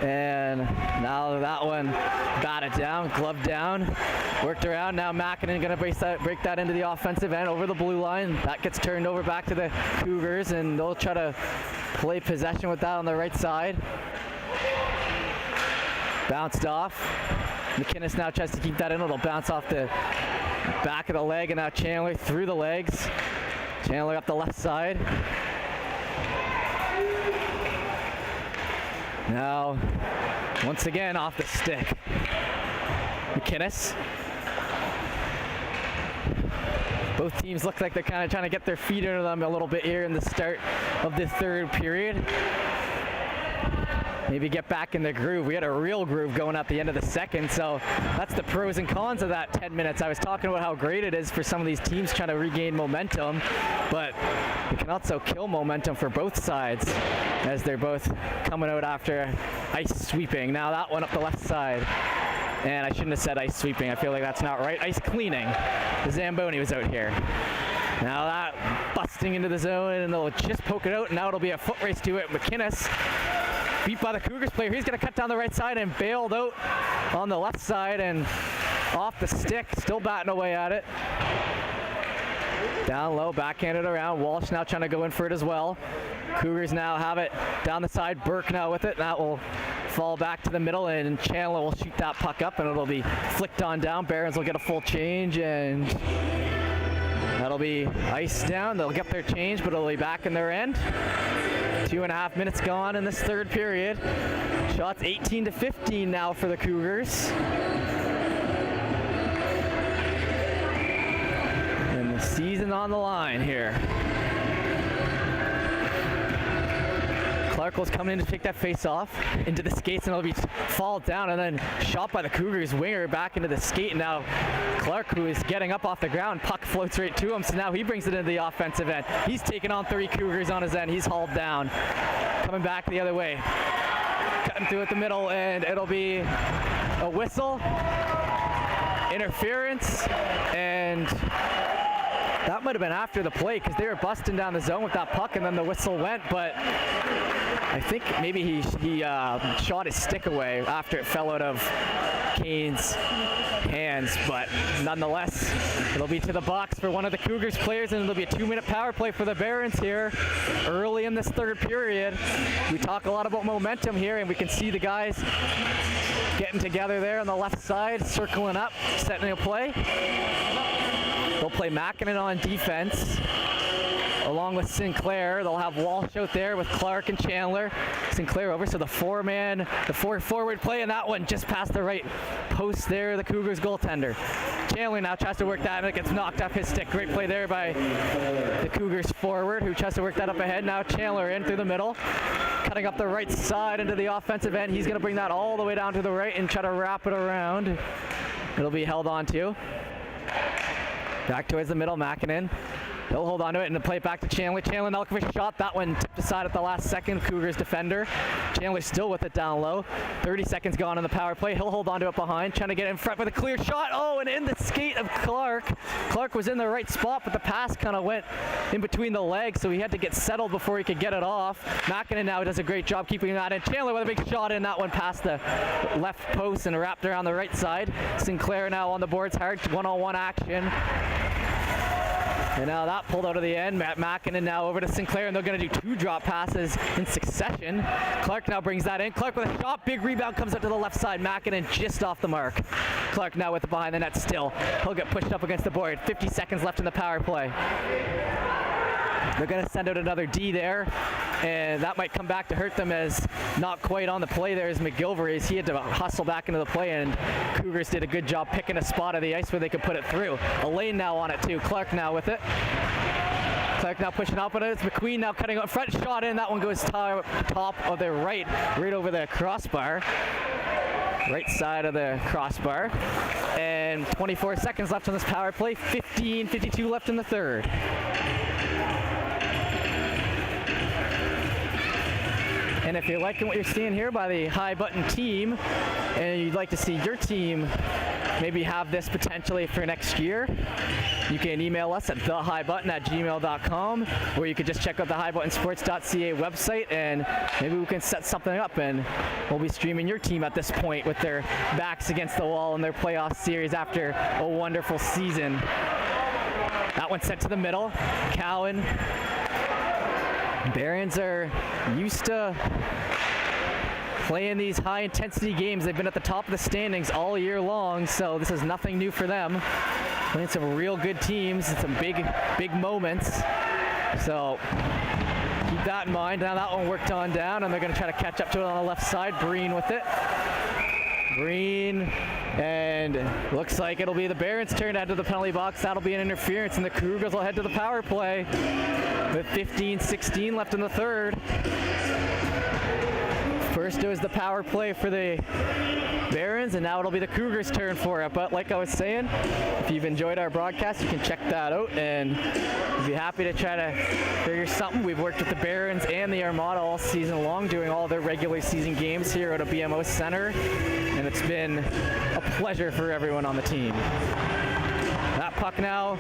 And now that one batted down, gloved down, worked around. Now Makinen going to break that into the offensive end over the blue line. That gets turned over back to the Cougars, and they'll try to play possession with that on the right side. Bounced off. McInnes now tries to keep that in. It'll bounce off the back of the leg, and now Chandler through the legs. Chandler up the left side. Now, once again, off the stick. McInnes. Both teams look like they're kind of trying to get their feet under them a little bit here in the start of the third period. Maybe get back in the groove. We had a real groove going at the end of the second, so that's the pros and cons of that 10 minutes. I was talking about how great it is for some of these teams trying to regain momentum, but it can also kill momentum for both sides as they're both coming out after ice sweeping. Now that one up the left side. And I shouldn't have said ice sweeping. I feel like that's not right. Ice cleaning. Zamboni was out here. Now that busting into the zone, and they'll just poke it out, and now it'll be a foot race to it. McInnes beat by the Cougars player. He's going to cut down the right side and bailed out on the left side and off the stick. Still batting away at it. Down low, backhanded around. Walsh now trying to go in for it as well. Cougars now have it down the side. Burke now with it. That will fall back to the middle, and Chandler will shoot that puck up, and it'll be flicked on down. Barons will get a full change, and that'll be iced down. They'll get their change, but it'll be back in their end. 2.5 minutes gone in this third period. Shots 18-15 now for the Cougars. And the season on the line here. Clark was coming in to take that face off into the skates, and it'll be fall down and then shot by the Cougars winger back into the skate. And now Clark, who is getting up off the ground, puck floats right to him, so now he brings it into the offensive end. He's taking on 3 Cougars on his end. He's hauled down. Coming back the other way. Cutting through at the middle, and it'll be a whistle, interference, and that might have been after the play because they were busting down the zone with that puck, and then the whistle went, but I think maybe he shot his stick away after it fell out of Kane's hands, but nonetheless, it'll be to the box for one of the Cougars players, and it'll be a 2-minute power play for the Barons here early in this third period. We talk a lot about momentum here, and we can see the guys getting together there on the left side, circling up, setting a play. They'll play Makinen on defense along with Sinclair. They'll have Walsh out there with Clark and Chandler. Sinclair over, so the forward play, and that one just past the right post there, the Cougars goaltender. Chandler now tries to work that, and it gets knocked off his stick. Great play there by the Cougars forward, who tries to work that up ahead. Now Chandler in through the middle, cutting up the right side into the offensive end. He's going to bring that all the way down to the right and try to wrap it around. It'll be held on to. Back towards the middle, Makinen. He'll hold on to it and play it back to Chandler. Chandler now looking for a shot. That one tipped aside at the last second. Cougars defender. Chandler still with it down low. 30 seconds gone on the power play. He'll hold on to it behind, trying to get in front with a clear shot. Oh, and in the skate of Clark. Clark was in the right spot, but the pass kind of went in between the legs, so he had to get settled before he could get it off. Makinen now does a great job keeping that in. Chandler with a big shot in. That one past the left post and wrapped around the right side. Sinclair now on the boards hard. One-on-one action. And now that pulled out of the end. Matt Mackinnon now over to Sinclair, and they're going to do 2 drop passes in succession. Clark now brings that in. Clark with a shot. Big rebound comes out to the left side. Mackinnon just off the mark. Clark now with it behind the net still. He'll get pushed up against the board. 50 seconds left in the power play. They're going to send out another D there, and that might come back to hurt them, as not quite on the play there is McGilvery, as he had to hustle back into the play, and Cougars did a good job picking a spot of the ice where they could put it through. Elaine now on it too. Clark now with it. Clark now pushing up on it. It's McQueen now cutting up front. Shot in. That one goes top of the right over the crossbar. Right side of the crossbar. And 24 seconds left on this power play. 15:52 left in the third. And if you're liking what you're seeing here by the High Button team, and you'd like to see your team maybe have this potentially for next year, you can email us at thehighbutton@gmail.com, or you could just check out the highbuttonsports.ca website, and maybe we can set something up, and we'll be streaming your team at this point with their backs against the wall in their playoff series after a wonderful season. That one sent to the middle. Cowan. Barons are used to playing these high-intensity games. They've been at the top of the standings all year long, so this is nothing new for them. Playing some real good teams and some big moments. So keep that in mind. Now that one worked on down, and they're going to try to catch up to it on the left side. Breen with it. Breen, and looks like it'll be the Barons' turn to head to the penalty box. That'll be an interference, and the Cougars will head to the power play with 15:16 left in the third. First it was the power play for the Barons, and now it'll be the Cougars' turn for it. But like I was saying, if you've enjoyed our broadcast, you can check that out, and we'd be happy to try to figure something. We've worked with the Barons and the Armada all season long, doing all their regular season games here at a BMO Center, and it's been a pleasure for everyone on the team. That puck now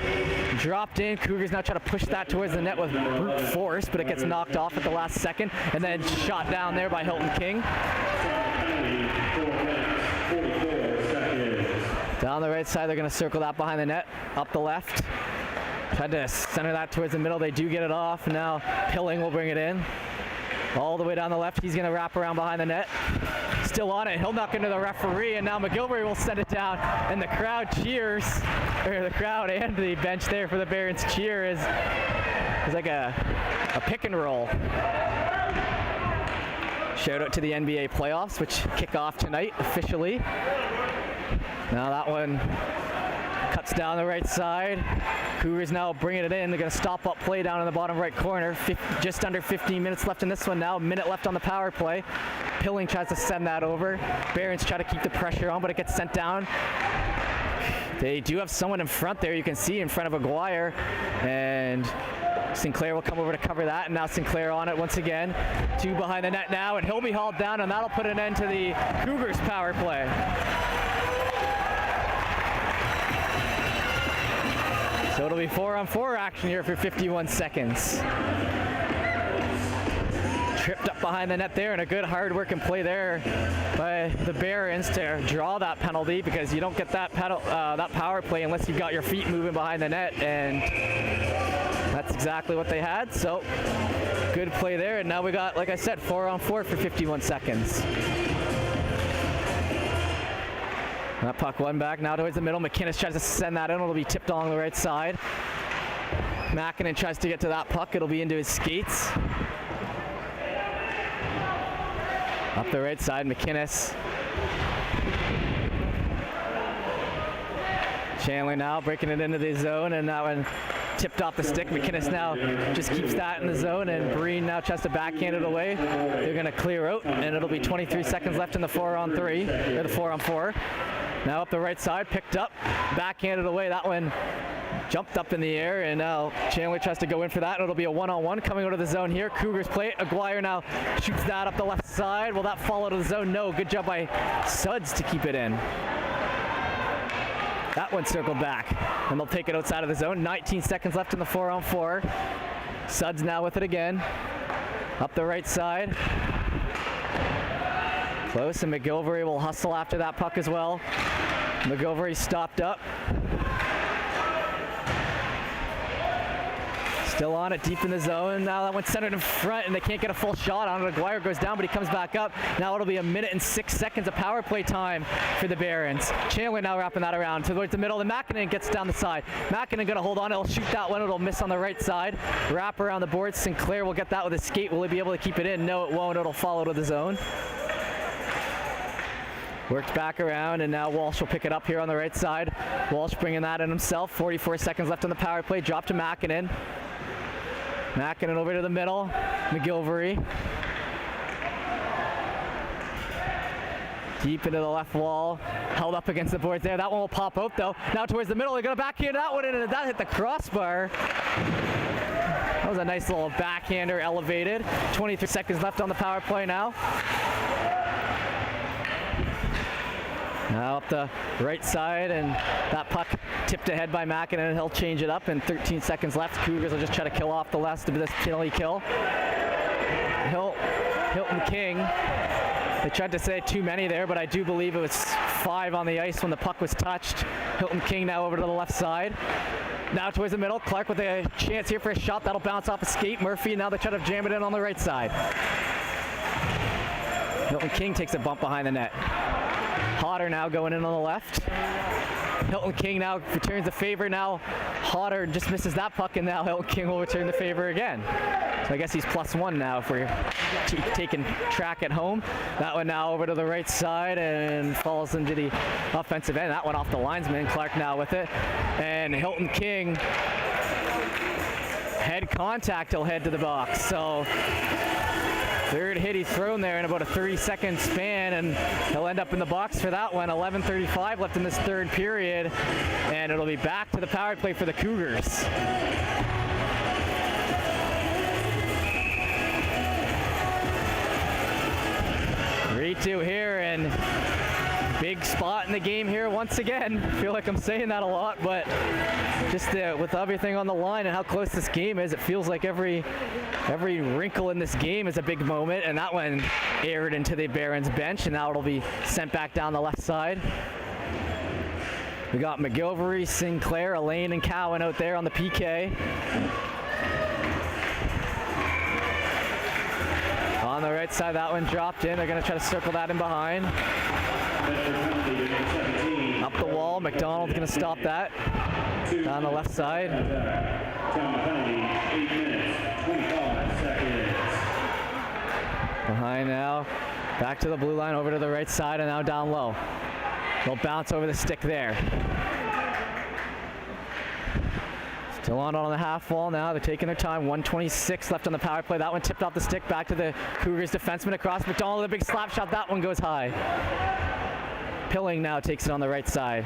dropped in. Cougars now try to push that towards the net with brute force, but it gets knocked off at the last second, and then shot down there by Hilton King. Down the right side, they're going to circle that behind the net, up the left. Tried to center that towards the middle. They do get it off. Now Pilling will bring it in. All the way down the left. He's going to wrap around behind the net. Still on it. He'll knock into the referee, and now McGilvery will send it down, and the crowd cheers. Or the crowd and the bench there for the Barons cheer is like a pick and roll. Shout out to the NBA playoffs, which kick off tonight officially. Now that one cuts down the right side. Cougars now bringing it in. They're going to stop up play down in the bottom right corner. Just under 15 minutes left in this one now. A minute left on the power play. Pilling tries to send that over. Barons try to keep the pressure on, but it gets sent down. They do have someone in front there, you can see, in front of Aguirre, and Sinclair will come over to cover that, and now Sinclair on it once again. 2 behind the net now, and he'll be hauled down, and that'll put an end to the Cougars power play. So it'll be 4-on-4 action here for 51 seconds. Tripped up behind the net there, and a good hard-working play there by the Barons to draw that penalty, because you don't get that power play unless you've got your feet moving behind the net, and that's exactly what they had. So good play there, and now we got, like I said, 4-on-4 for 51 seconds. That puck one back now towards the middle. McInnes tries to send that in. It'll be tipped along the right side. Mackinnon tries to get to that puck. It'll be into his skates. Up the right side, McInnes. Chandler now breaking it into the zone, and that one tipped off the stick. McInnes now just keeps that in the zone, and Breen now tries to backhand it away. They're going to clear out, and it'll be 23 seconds left in the 4-on-3, or the 4-on-4. Now up the right side, picked up, backhanded away. That one jumped up in the air, and now Chandler tries to go in for that, and it'll be a 1-on-1 coming out of the zone here. Cougars play it. Aguirre now shoots that up the left side. Will that fall out of the zone? No. Good job by Suds to keep it in. That one circled back, and they'll take it outside of the zone. 19 seconds left in the 4-on-4. Suds now with it again. Up the right side. Close, and McGilvery will hustle after that puck as well. McGilvery stopped up. Still on it, deep in the zone. Now that one's centered in front, and they can't get a full shot on it. Aguirre goes down, but he comes back up. Now it'll be 1 minute and 6 seconds of power play time for the Barons. Chandler now wrapping that around towards the middle. The Makinen gets down the side. Makinen gonna hold on. It'll shoot that one. It'll miss on the right side. Wrap around the board. Sinclair will get that with a skate. Will he be able to keep it in? No, it won't. It'll follow to the zone. Worked back around, and now Walsh will pick it up here on the right side. Walsh bringing that in himself. 44 seconds left on the power play. Drop to Makinen. Makinen over to the middle. McGilvery. Deep into the left wall. Held up against the boards there. That one will pop out though. Now towards the middle. They're going to backhand that one in, and that hit the crossbar. That was a nice little backhander elevated. 23 seconds left on the power play now. Now up the right side, and that puck tipped ahead by Makinen, and he'll change it up. And 13 seconds left. Cougars will just try to kill off the last of this penalty kill. Hilton King. They tried to say too many there, but I do believe it was 5 on the ice when the puck was touched. Hilton King now over to the left side. Now towards the middle. Clark with a chance here for a shot. That'll bounce off a skate. Murphy, now they try to jam it in on the right side. Hilton King takes a bump behind the net. Hodder now going in on the left. Hilton King now returns the favor. Now Hodder just misses that puck, and now Hilton King will return the favor again. So I guess he's +1 now if we're taking track at home. That one now over to the right side and falls into the offensive end. That one off the linesman. Clark now with it. And Hilton King, head contact, he'll head to the box. So third hit he's thrown there in about a 30-second span, and he'll end up in the box for that one. 11:35 left in this third period, and it'll be back to the power play for the Cougars. Three-2 here, and big spot in the game here once again. I feel like I'm saying that a lot, but just with everything on the line and how close this game is, it feels like every wrinkle in this game is a big moment, and that one aired into the Barons bench, and now it'll be sent back down the left side. We got McGilvery, Sinclair, Elaine, and Cowan out there on the PK. On the right side, that one dropped in. They're going to try to circle that in behind. Up the wall, McDonald's going to stop that. Down the left side. Behind now. Back to the blue line, over to the right side, and now down low. They'll bounce over the stick there. Still on the half wall now. They're taking their time. 1:26 left on the power play. That one tipped off the stick back to the Cougars defenseman across. McDonald with a big slap shot. That one goes high. Pilling now takes it on the right side.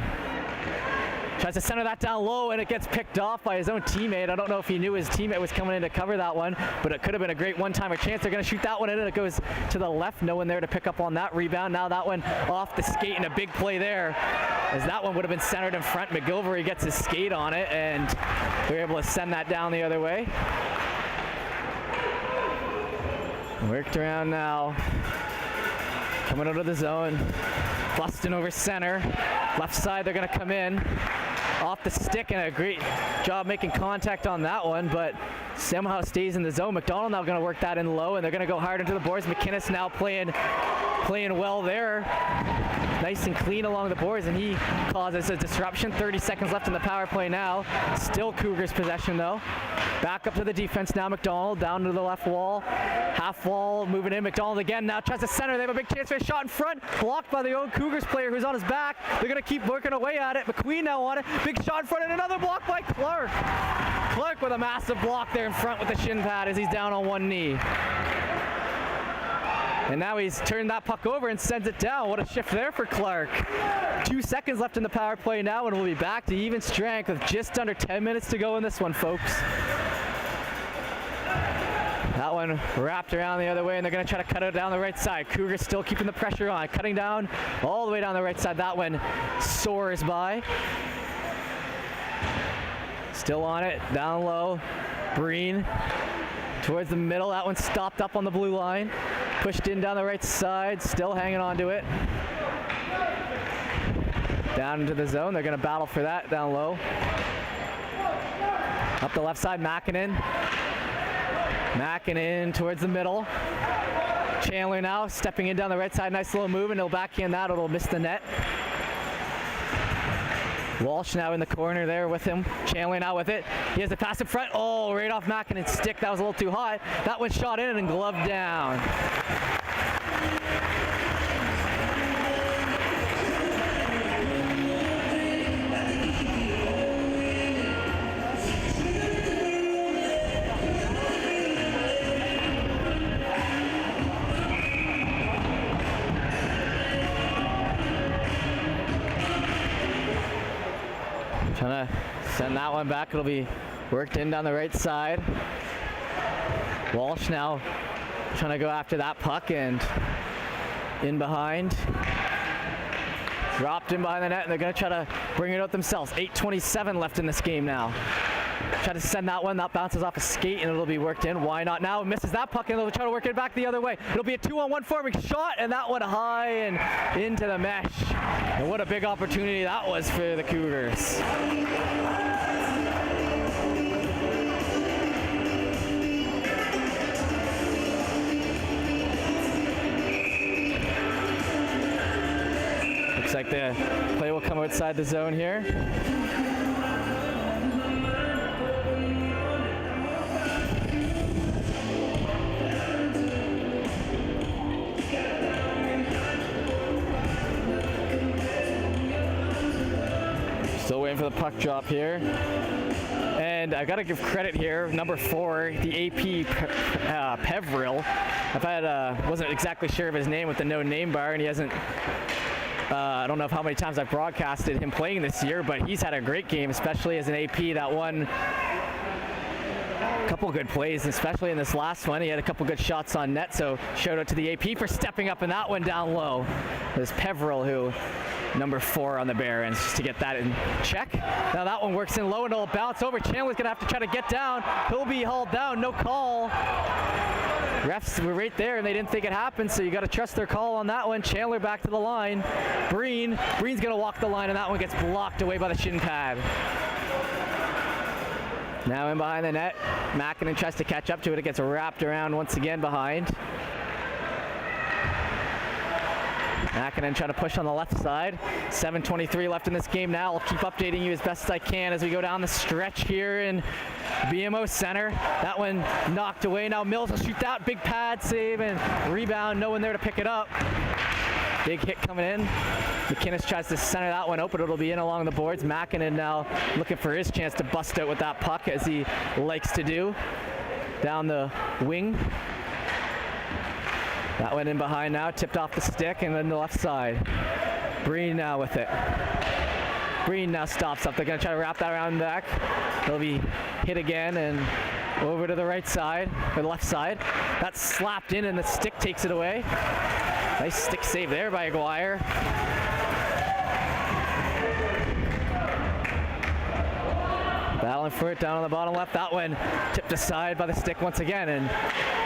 Tries to center that down low, and it gets picked off by his own teammate. I don't know if he knew his teammate was coming in to cover that one, but it could have been a great one-timer chance. They're going to shoot that one in, and it goes to the left. No one there to pick up on that rebound. Now that one off the skate, and a big play there, as that one would have been centered in front. McGilvery gets his skate on it, and they're able to send that down the other way. Worked around now. Coming out of the zone. Busting over center. Left side, they're going to come in. Off the stick, and a great job making contact on that one, but somehow stays in the zone. McDonald now going to work that in low, and they're going to go hard into the boards. McInnes now playing well there. Nice and clean along the boards, and he causes a disruption. 30 seconds left in the power play now. Still Cougars possession though. Back up to the defense now. McDonald down to the left wall. Half wall moving in. McDonald again now tries to center. They have a big chance for a shot in front. Blocked by the old Cougars player who's on his back. They're going to keep working away at it. McQueen now on it. Big shot in front, and another block by Clark. Clark with a massive block there in front with the shin pad as he's down on one knee. And now he's turned that puck over and sends it down. What a shift there for Clark. 2 seconds left in the power play now, and we'll be back to even strength with just under 10 minutes to go in this one, folks. That one wrapped around the other way, and they're going to try to cut it down the right side. Cougars still keeping the pressure on, cutting down all the way down the right side. That one soars by. Still on it, down low. Breen towards the middle. That one stopped up on the blue line. Pushed in down the right side, still hanging on to it. Down into the zone, they're going to battle for that down low. Up the left side, Makinen. Makinen towards the middle. Chandler now stepping in down the right side. Nice little move, and he'll backhand that. It'll miss the net. Walsh now in the corner there with him. Chandler now with it. He has the pass in front. Oh, right off Makinen's stick. That was a little too high. That one shot in and gloved down. Trying to send that one back. It'll be worked in down the right side. Walsh now trying to go after that puck and in behind. Dropped in behind the net, and they're going to try to bring it out themselves. 8:27 left in this game now. Try to send that one. That bounces off a skate, and it'll be worked in. Why not now? Misses that puck, and they'll try to work it back the other way. It'll be a 2-on-1 forming shot, and that one high and into the mesh. And what a big opportunity that was for the Cougars. Looks like the play will come outside the zone here. Still waiting for the puck drop here. And I gotta give credit here, number 4, the AP Pevril. Wasn't exactly sure of his name with the no name bar, and he hasn't, I don't know how many times I've broadcasted him playing this year, but he's had a great game, especially as an AP. That one, a couple good plays, especially in this last one. He had a couple good shots on net, so shout out to the AP for stepping up in that one down low. There's Pevril, who number 4 on the Barons, just to get that in check. Now that one works in low and it'll bounce over. Chandler's gonna have to try to get down. He'll be hauled down, no call. Refs were right there and they didn't think it happened, so you gotta trust their call on that one. Chandler back to the line. Breen's gonna walk the line, and that one gets blocked away by the shin pad. Now in behind the net, Makinen tries to catch up to it. It gets wrapped around once again behind. Makinen trying to push on the left side. 7:23 left in this game now. I'll keep updating you as best as I can as we go down the stretch here in BMO Center. That one knocked away. Now Mills will shoot that. Big pad save and rebound. No one there to pick it up. Big hit coming in. McInnes tries to center that one open. It'll be in along the boards. Makinen now looking for his chance to bust out with that puck, as he likes to do. Down the wing. That went in behind now, tipped off the stick, and then the left side. Breen now with it. Breen now stops up. They're going to try to wrap that around the back. They'll be hit again and over to the right side, or the left side. That's slapped in, and the stick takes it away. Nice stick save there by Aguirre. Battling for it down on the bottom left. That one tipped aside by the stick once again, and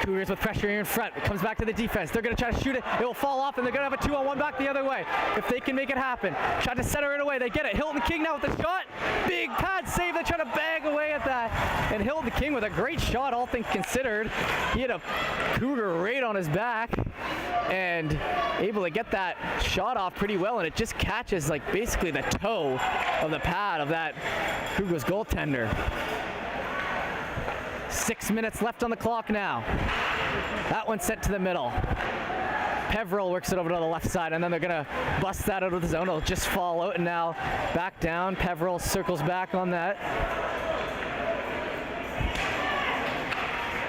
Cougars with pressure here in front. It comes back to the defense. They're going to try to shoot it. It will fall off, and they're going to have a 2-on-1 back the other way if they can make it happen. Try to center it away. They get it. Hilton King now with the shot. Big pad save. They try to bag away at that. And Hilton King with a great shot, all things considered. He had a Cougar right on his back and able to get that shot off pretty well, and it just catches like basically the toe of the pad of that Cougars goaltender. 6 minutes left on the clock now. That one sent to the middle. Pevril works it over to the left side, and then they're gonna bust that out of the zone. It'll just fall out, and now back down. Pevril circles back on that.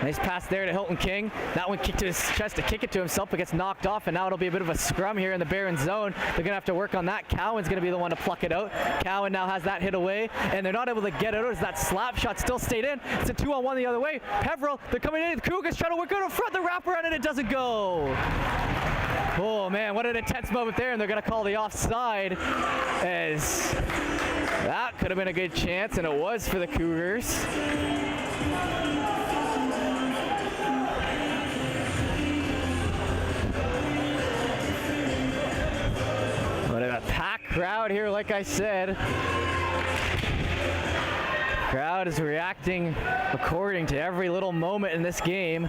Nice pass there to Hilton King. That one tries to kick it to himself, but gets knocked off, and now it'll be a bit of a scrum here in the Barons zone. They're gonna have to work on that. Cowan's gonna be the one to pluck it out. Cowan now has that hit away, and they're not able to get it out as that slap shot still stayed in. It's a 2-on-1 the other way. Pevril, they're coming in. The Cougars trying to work out in front. The wraparound, and it doesn't go. Oh man, what an intense moment there, and they're gonna call the offside, as that could have been a good chance, and it was for the Cougars. But a packed crowd here, like I said. Crowd crowd is reacting according to every little moment in this game.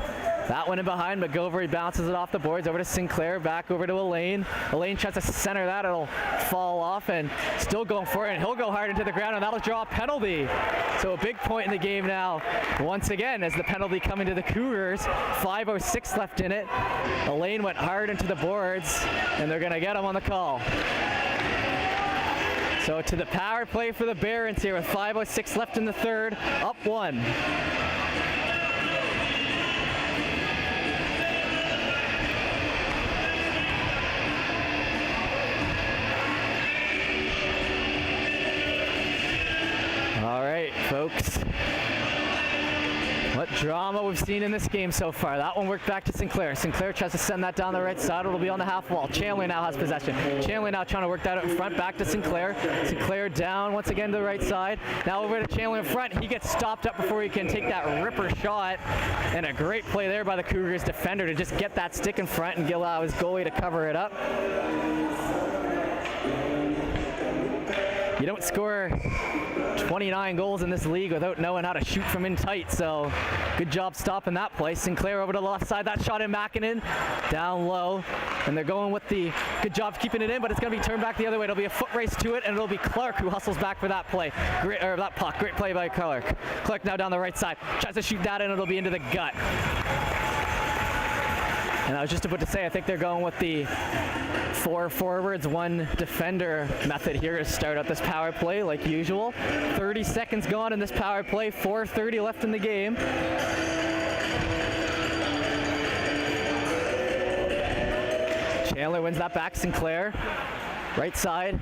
That one in behind, McGilvery bounces it off the boards over to Sinclair, back over to Elaine. Elaine tries to center that, it'll fall off, and still going for it, and he'll go hard into the ground, and that'll draw a penalty. So a big point in the game now, once again, as the penalty coming to the Cougars. 5:06 left in it. Elaine went hard into the boards, and they're gonna get him on the call. So to the power play for the Barons here with 5:06 left in the third, up 1. All right, folks. What drama we've seen in this game so far. That one worked back to Sinclair. Sinclair tries to send that down the right side. It'll be on the half wall. Chandler now has possession. Chandler now trying to work that out in front. Back to Sinclair. Sinclair down once again to the right side. Now over to Chandler in front. He gets stopped up before he can take that ripper shot. And a great play there by the Cougars defender to just get that stick in front and allow his goalie to cover it up. You don't score 29 goals in this league without knowing how to shoot from in tight, so good job stopping that play. Sinclair over to the left side, that shot in Makinen, down low, and they're going with the good job keeping it in, but it's going to be turned back the other way. It'll be a foot race to it, and it'll be Clark who hustles back for that play, that puck. Great play by Clark. Clark now down the right side, tries to shoot that in, it'll be into the gut. And I was just about to say, I think they're going with the 4 forwards, 1 defender method here to start out this power play like usual. 30 seconds gone in this power play, 4:30 left in the game. Chandler wins that back, Sinclair. Right side,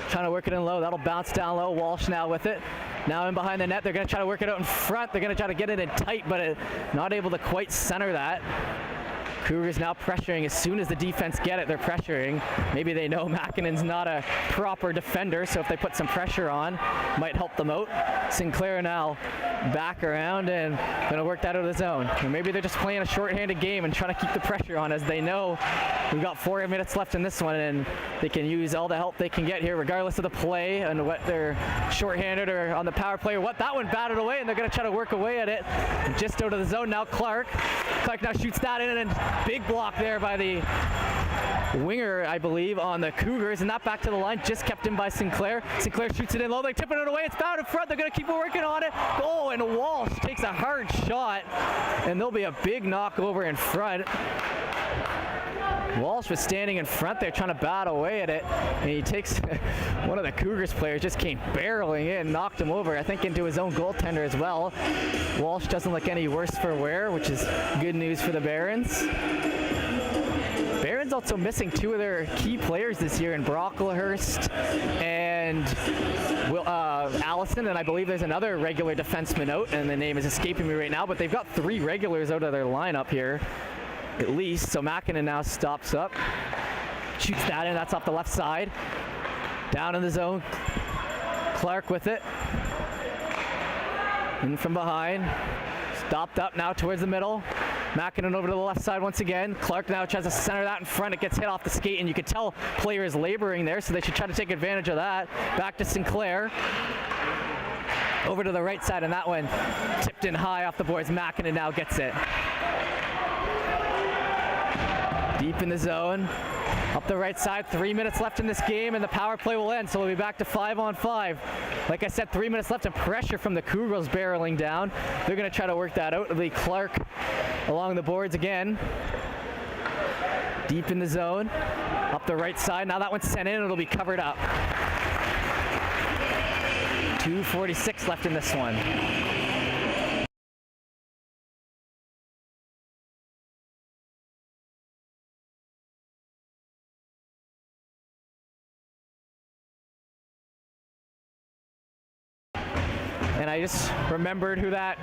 trying to work it in low. That'll bounce down low. Walsh now with it. Now in behind the net, they're going to try to work it out in front. They're going to try to get it in tight, but not able to quite center that. Cougars now pressuring. As soon as the defense get it, they're pressuring. Maybe they know Makinen's not a proper defender, so if they put some pressure on, might help them out. Sinclair now back around and gonna work that out of the zone. Or maybe they're just playing a short-handed game and trying to keep the pressure on, as they know we've got 4 minutes left in this one, and they can use all the help they can get here, regardless of the play and what they're short-handed or on the power play or what. That one batted away, and they're gonna try to work away at it. And just out of the zone now, Clark. Clark now shoots that in, and big block there by the winger, I believe, on the Cougars, and that back to the line, just kept in by Sinclair. Sinclair shoots it in low, they're tipping it away, it's bound in front, they're gonna keep working on it. Oh, and Walsh takes a hard shot, and there'll be a big knock over in front. Walsh was standing in front there trying to bat away at it, and he takes one of the Cougars players, just came barreling in, knocked him over, I think into his own goaltender as well. Walsh doesn't look any worse for wear, which is good news for the Barons. Barons also missing 2 of their key players this year in Brocklehurst and Allison, and I believe there's another regular defenseman out, and the name is escaping me right now, but they've got 3 regulars out of their lineup here, at least. So Makinen now stops up, shoots that in, that's off the left side. Down in the zone, Clark with it. In from behind, stopped up now towards the middle. Makinen over to the left side once again. Clark now tries to center that in front. It gets hit off the skate, and you can tell player is laboring there, so they should try to take advantage of that. Back to Sinclair. Over to the right side, and that one tipped in high off the boards. Makinen now gets it. Deep in the zone. Up the right side, 3 minutes left in this game, and the power play will end, so we'll be back to 5-on-5. Like I said, 3 minutes left, and pressure from the Cougars barreling down. They're going to try to work that out. It'll be Clark along the boards again. Deep in the zone. Up the right side. Now that one's sent in, it'll be covered up. 2:46 left in this one. And I just remembered who that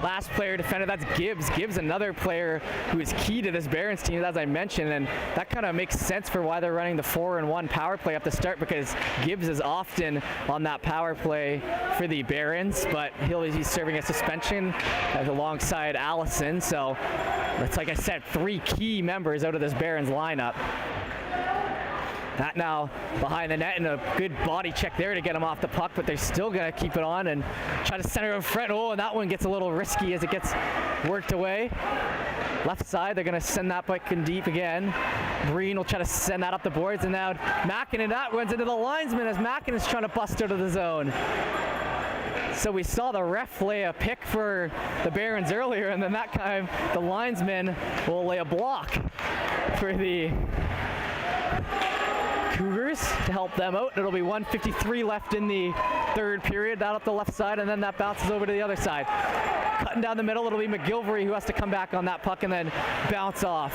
last player defended. That's Gibbs. Gibbs, another player who is key to this Barons team, as I mentioned, and that kind of makes sense for why they're running the 4-and-1 power play up to start, because Gibbs is often on that power play for the Barons, but he's serving a suspension alongside Allison. So that's, like I said, 3 key members out of this Barons lineup. That now behind the net, and a good body check there to get him off the puck, but they're still going to keep it on and try to center in front. Oh, and that one gets a little risky as it gets worked away. Left side, they're going to send that puck in deep again. Breen will try to send that up the boards, and now Mackin, and that runs into the linesman as Mackin is trying to bust out of the zone. So we saw the ref lay a pick for the Barons earlier, and then that time the linesman will lay a block for the Cougars to help them out. It'll be 1:53 left in the third period. That up the left side, and then that bounces over to the other side. Cutting down the middle, it'll be McGilvery who has to come back on that puck and then bounce off.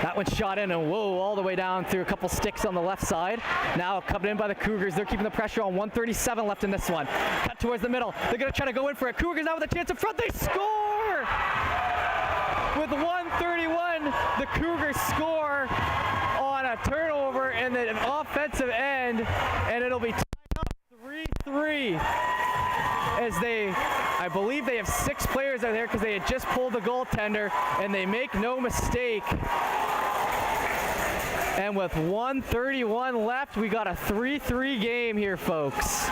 That one's shot in, and whoa, all the way down through a couple sticks on the left side. Now coming in by the Cougars. They're keeping the pressure on. 1:37 left in this one. Cut towards the middle. They're going to try to go in for it. Cougars now with a chance in front. They score! With 1:31, the Cougars score on a turnover in the offensive end, and it'll be tied up 3-3 as I believe they have 6 players out there because they had just pulled the goaltender, and they make no mistake. And with 1:31 left, we got a 3-3 game here, folks.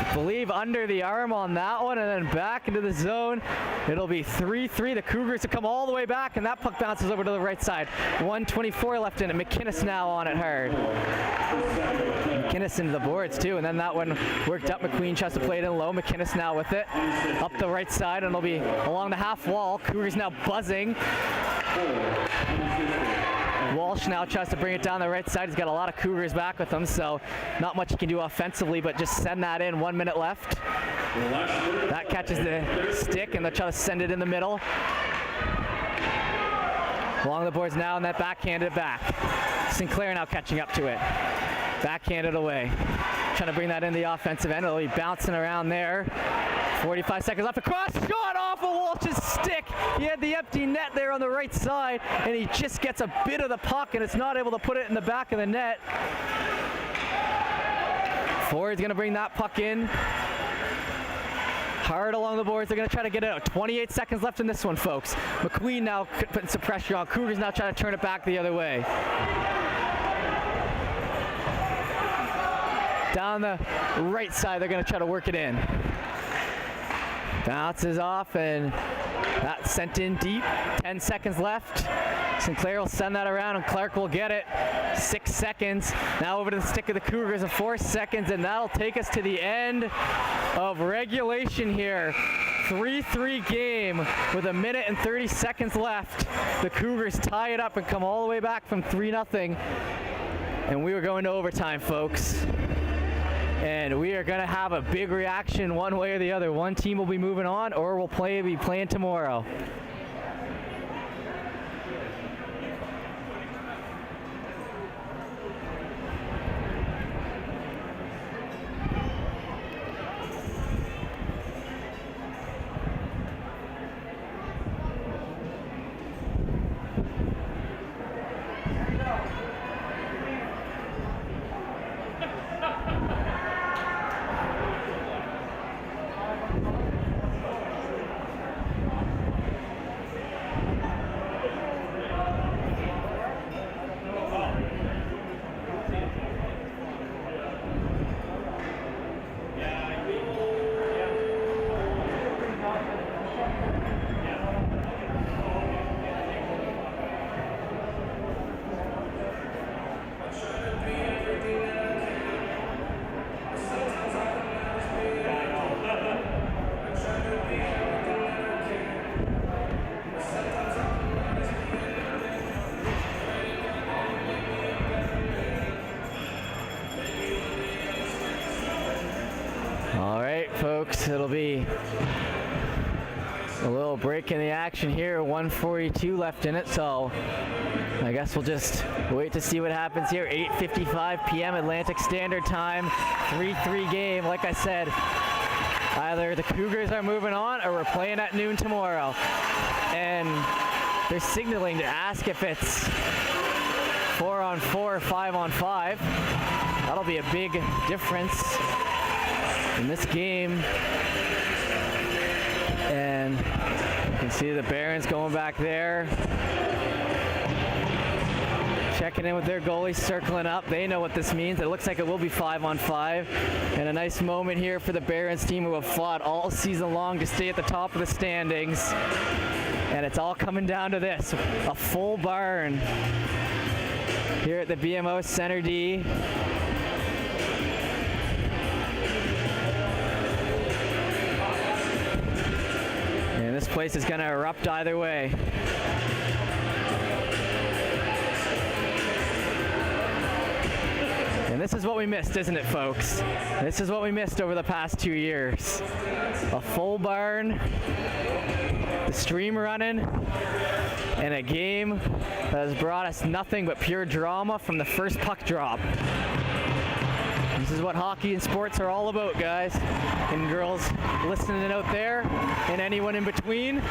I believe under the arm on that one, and then back into the zone. It'll be 3-3. The Cougars have come all the way back, and that puck bounces over to the right side. 1:24 left in it. McInnes now on it hard. McInnes into the boards too, and then that one worked up. McQueen tries to play it in low. McInnes now with it up the right side, and it'll be along the half wall. Cougars now buzzing. Walsh now tries to bring it down the right side. He's got a lot of Cougars back with him, so not much he can do offensively, but just send that in. 1 minute left. That catches the stick, and they'll try to send it in the middle. Along the boards now, and that backhanded back. Sinclair now catching up to it. Backhanded away. Trying to bring that in the offensive end. It'll be bouncing around there. 45 seconds left. Across, shot off of Walsh's stick. He had the empty net there on the right side, and he just gets a bit of the puck, and it's not able to put it in the back of the net. Ford's going to bring that puck in. Hard along the boards. They're going to try to get it out. 28 seconds left in this one, folks. McQueen now putting some pressure on. Cougars now trying to turn it back the other way. Down the right side, they're going to try to work it in. Bounces off, and that's sent in deep. 10 seconds left. Sinclair will send that around, and Clark will get it. 6 seconds. Now over to the stick of the Cougars in 4 seconds, and that'll take us to the end of regulation here. 3-3 game with 1 minute and 30 seconds left. The Cougars tie it up and come all the way back from 3-0. And we are going to overtime, folks. And we are going to have a big reaction one way or the other. One team will be moving on, or we'll be playing tomorrow. Folks, it'll be a little break in the action here. 1:42 left in it, so I guess we'll just wait to see what happens here. 8:55 p.m. Atlantic Standard Time. 3-3 game. Like I said, either the Cougars are moving on or we're playing at noon tomorrow. And they're signaling to ask if it's 4-on-4 or 5-on-5. That'll be a big difference in this game. And you can see the Barons going back there. Checking in with their goalies, circling up. They know what this means. It looks like it will be 5-on-5. And a nice moment here for the Barons team, who have fought all season long to stay at the top of the standings. And it's all coming down to this, a full barn here at the BMO Center D. And this place is gonna erupt either way. And this is what we missed, isn't it, folks? This is what we missed over the past 2 years. A full barn, the stream running, and a game that has brought us nothing but pure drama from the first puck drop. This is what hockey and sports are all about, guys and girls listening out there, and anyone in between.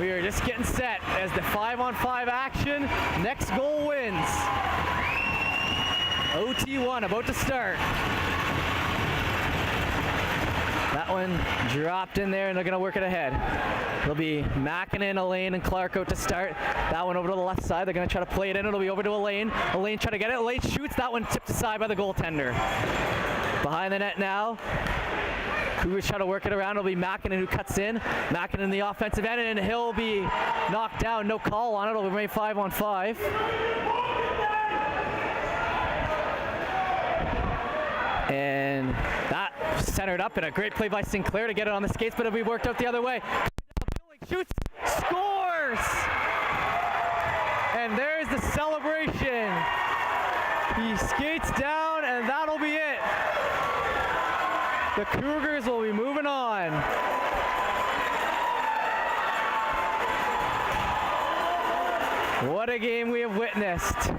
We are just getting set as the 5-on-5 action. Next goal wins. OT1 about to start. That one dropped in there, and they're going to work it ahead. They'll be Mackinnon, Elaine, and Clark out to start. That one over to the left side. They're going to try to play it in. It'll be over to Elaine. Elaine try to get it. Elaine shoots. That one tipped aside by the goaltender. Behind the net now. Cougars try to work it around. It'll be Mackinnon who cuts in. Mackinnon in the offensive end, and he'll be knocked down. No call on it. It'll remain 5-on-5. And that centered up, and a great play by Sinclair to get it on the skates, but it'll be worked out the other way. Shoots, scores! And there's the celebration. He skates down, and that'll be it. The Cougars will be moving on. What a game we have witnessed.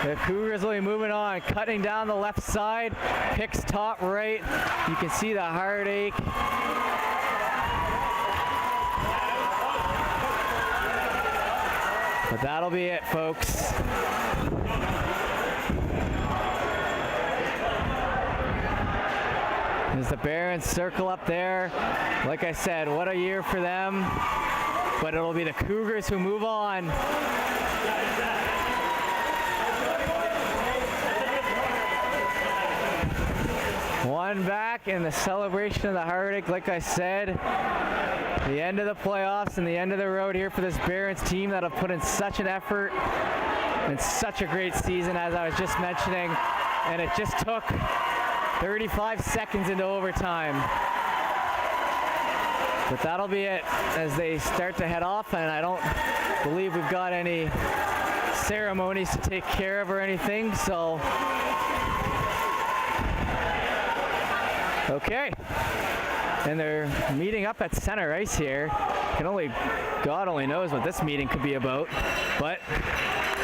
The Cougars will be moving on, cutting down the left side, picks top right. You can see the heartache. But that'll be it, folks. As the Barons circle up there, like I said, what a year for them. But it'll be the Cougars who move on. One back in the celebration of the heartache, like I said. The end of the playoffs and the end of the road here for this Barons team that have put in such an effort and such a great season, as I was just mentioning. And it just took 35 seconds into overtime. But that'll be it as they start to head off, and I don't believe we've got any ceremonies to take care of or anything, so okay. And they're meeting up at center ice here. God only knows what this meeting could be about, but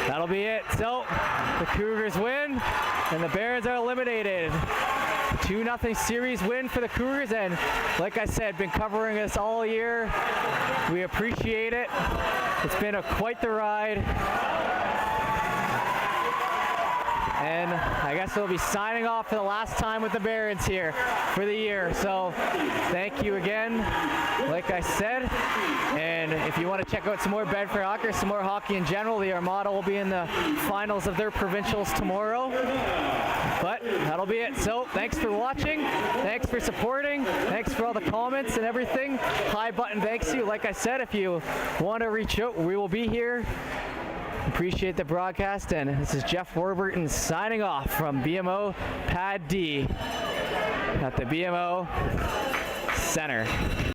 that'll be it. So the Cougars win, and the Barons are eliminated. 2-0 series win for the Cougars, and like I said, been covering this all year. We appreciate it. It's been quite the ride. And I guess we'll be signing off for the last time with the Barons here for the year. So thank you again, like I said. And if you want to check out some more Bedford hockey, some more hockey in general, the Armada will be in the finals of their provincials tomorrow. But that'll be it. So thanks for watching. Thanks for supporting. Thanks for all the comments and everything. Hi button thanks you. Like I said, if you want to reach out, we will be here. Appreciate the broadcast, and this is Jeff Warburton signing off from BMO Pad D at the BMO Center.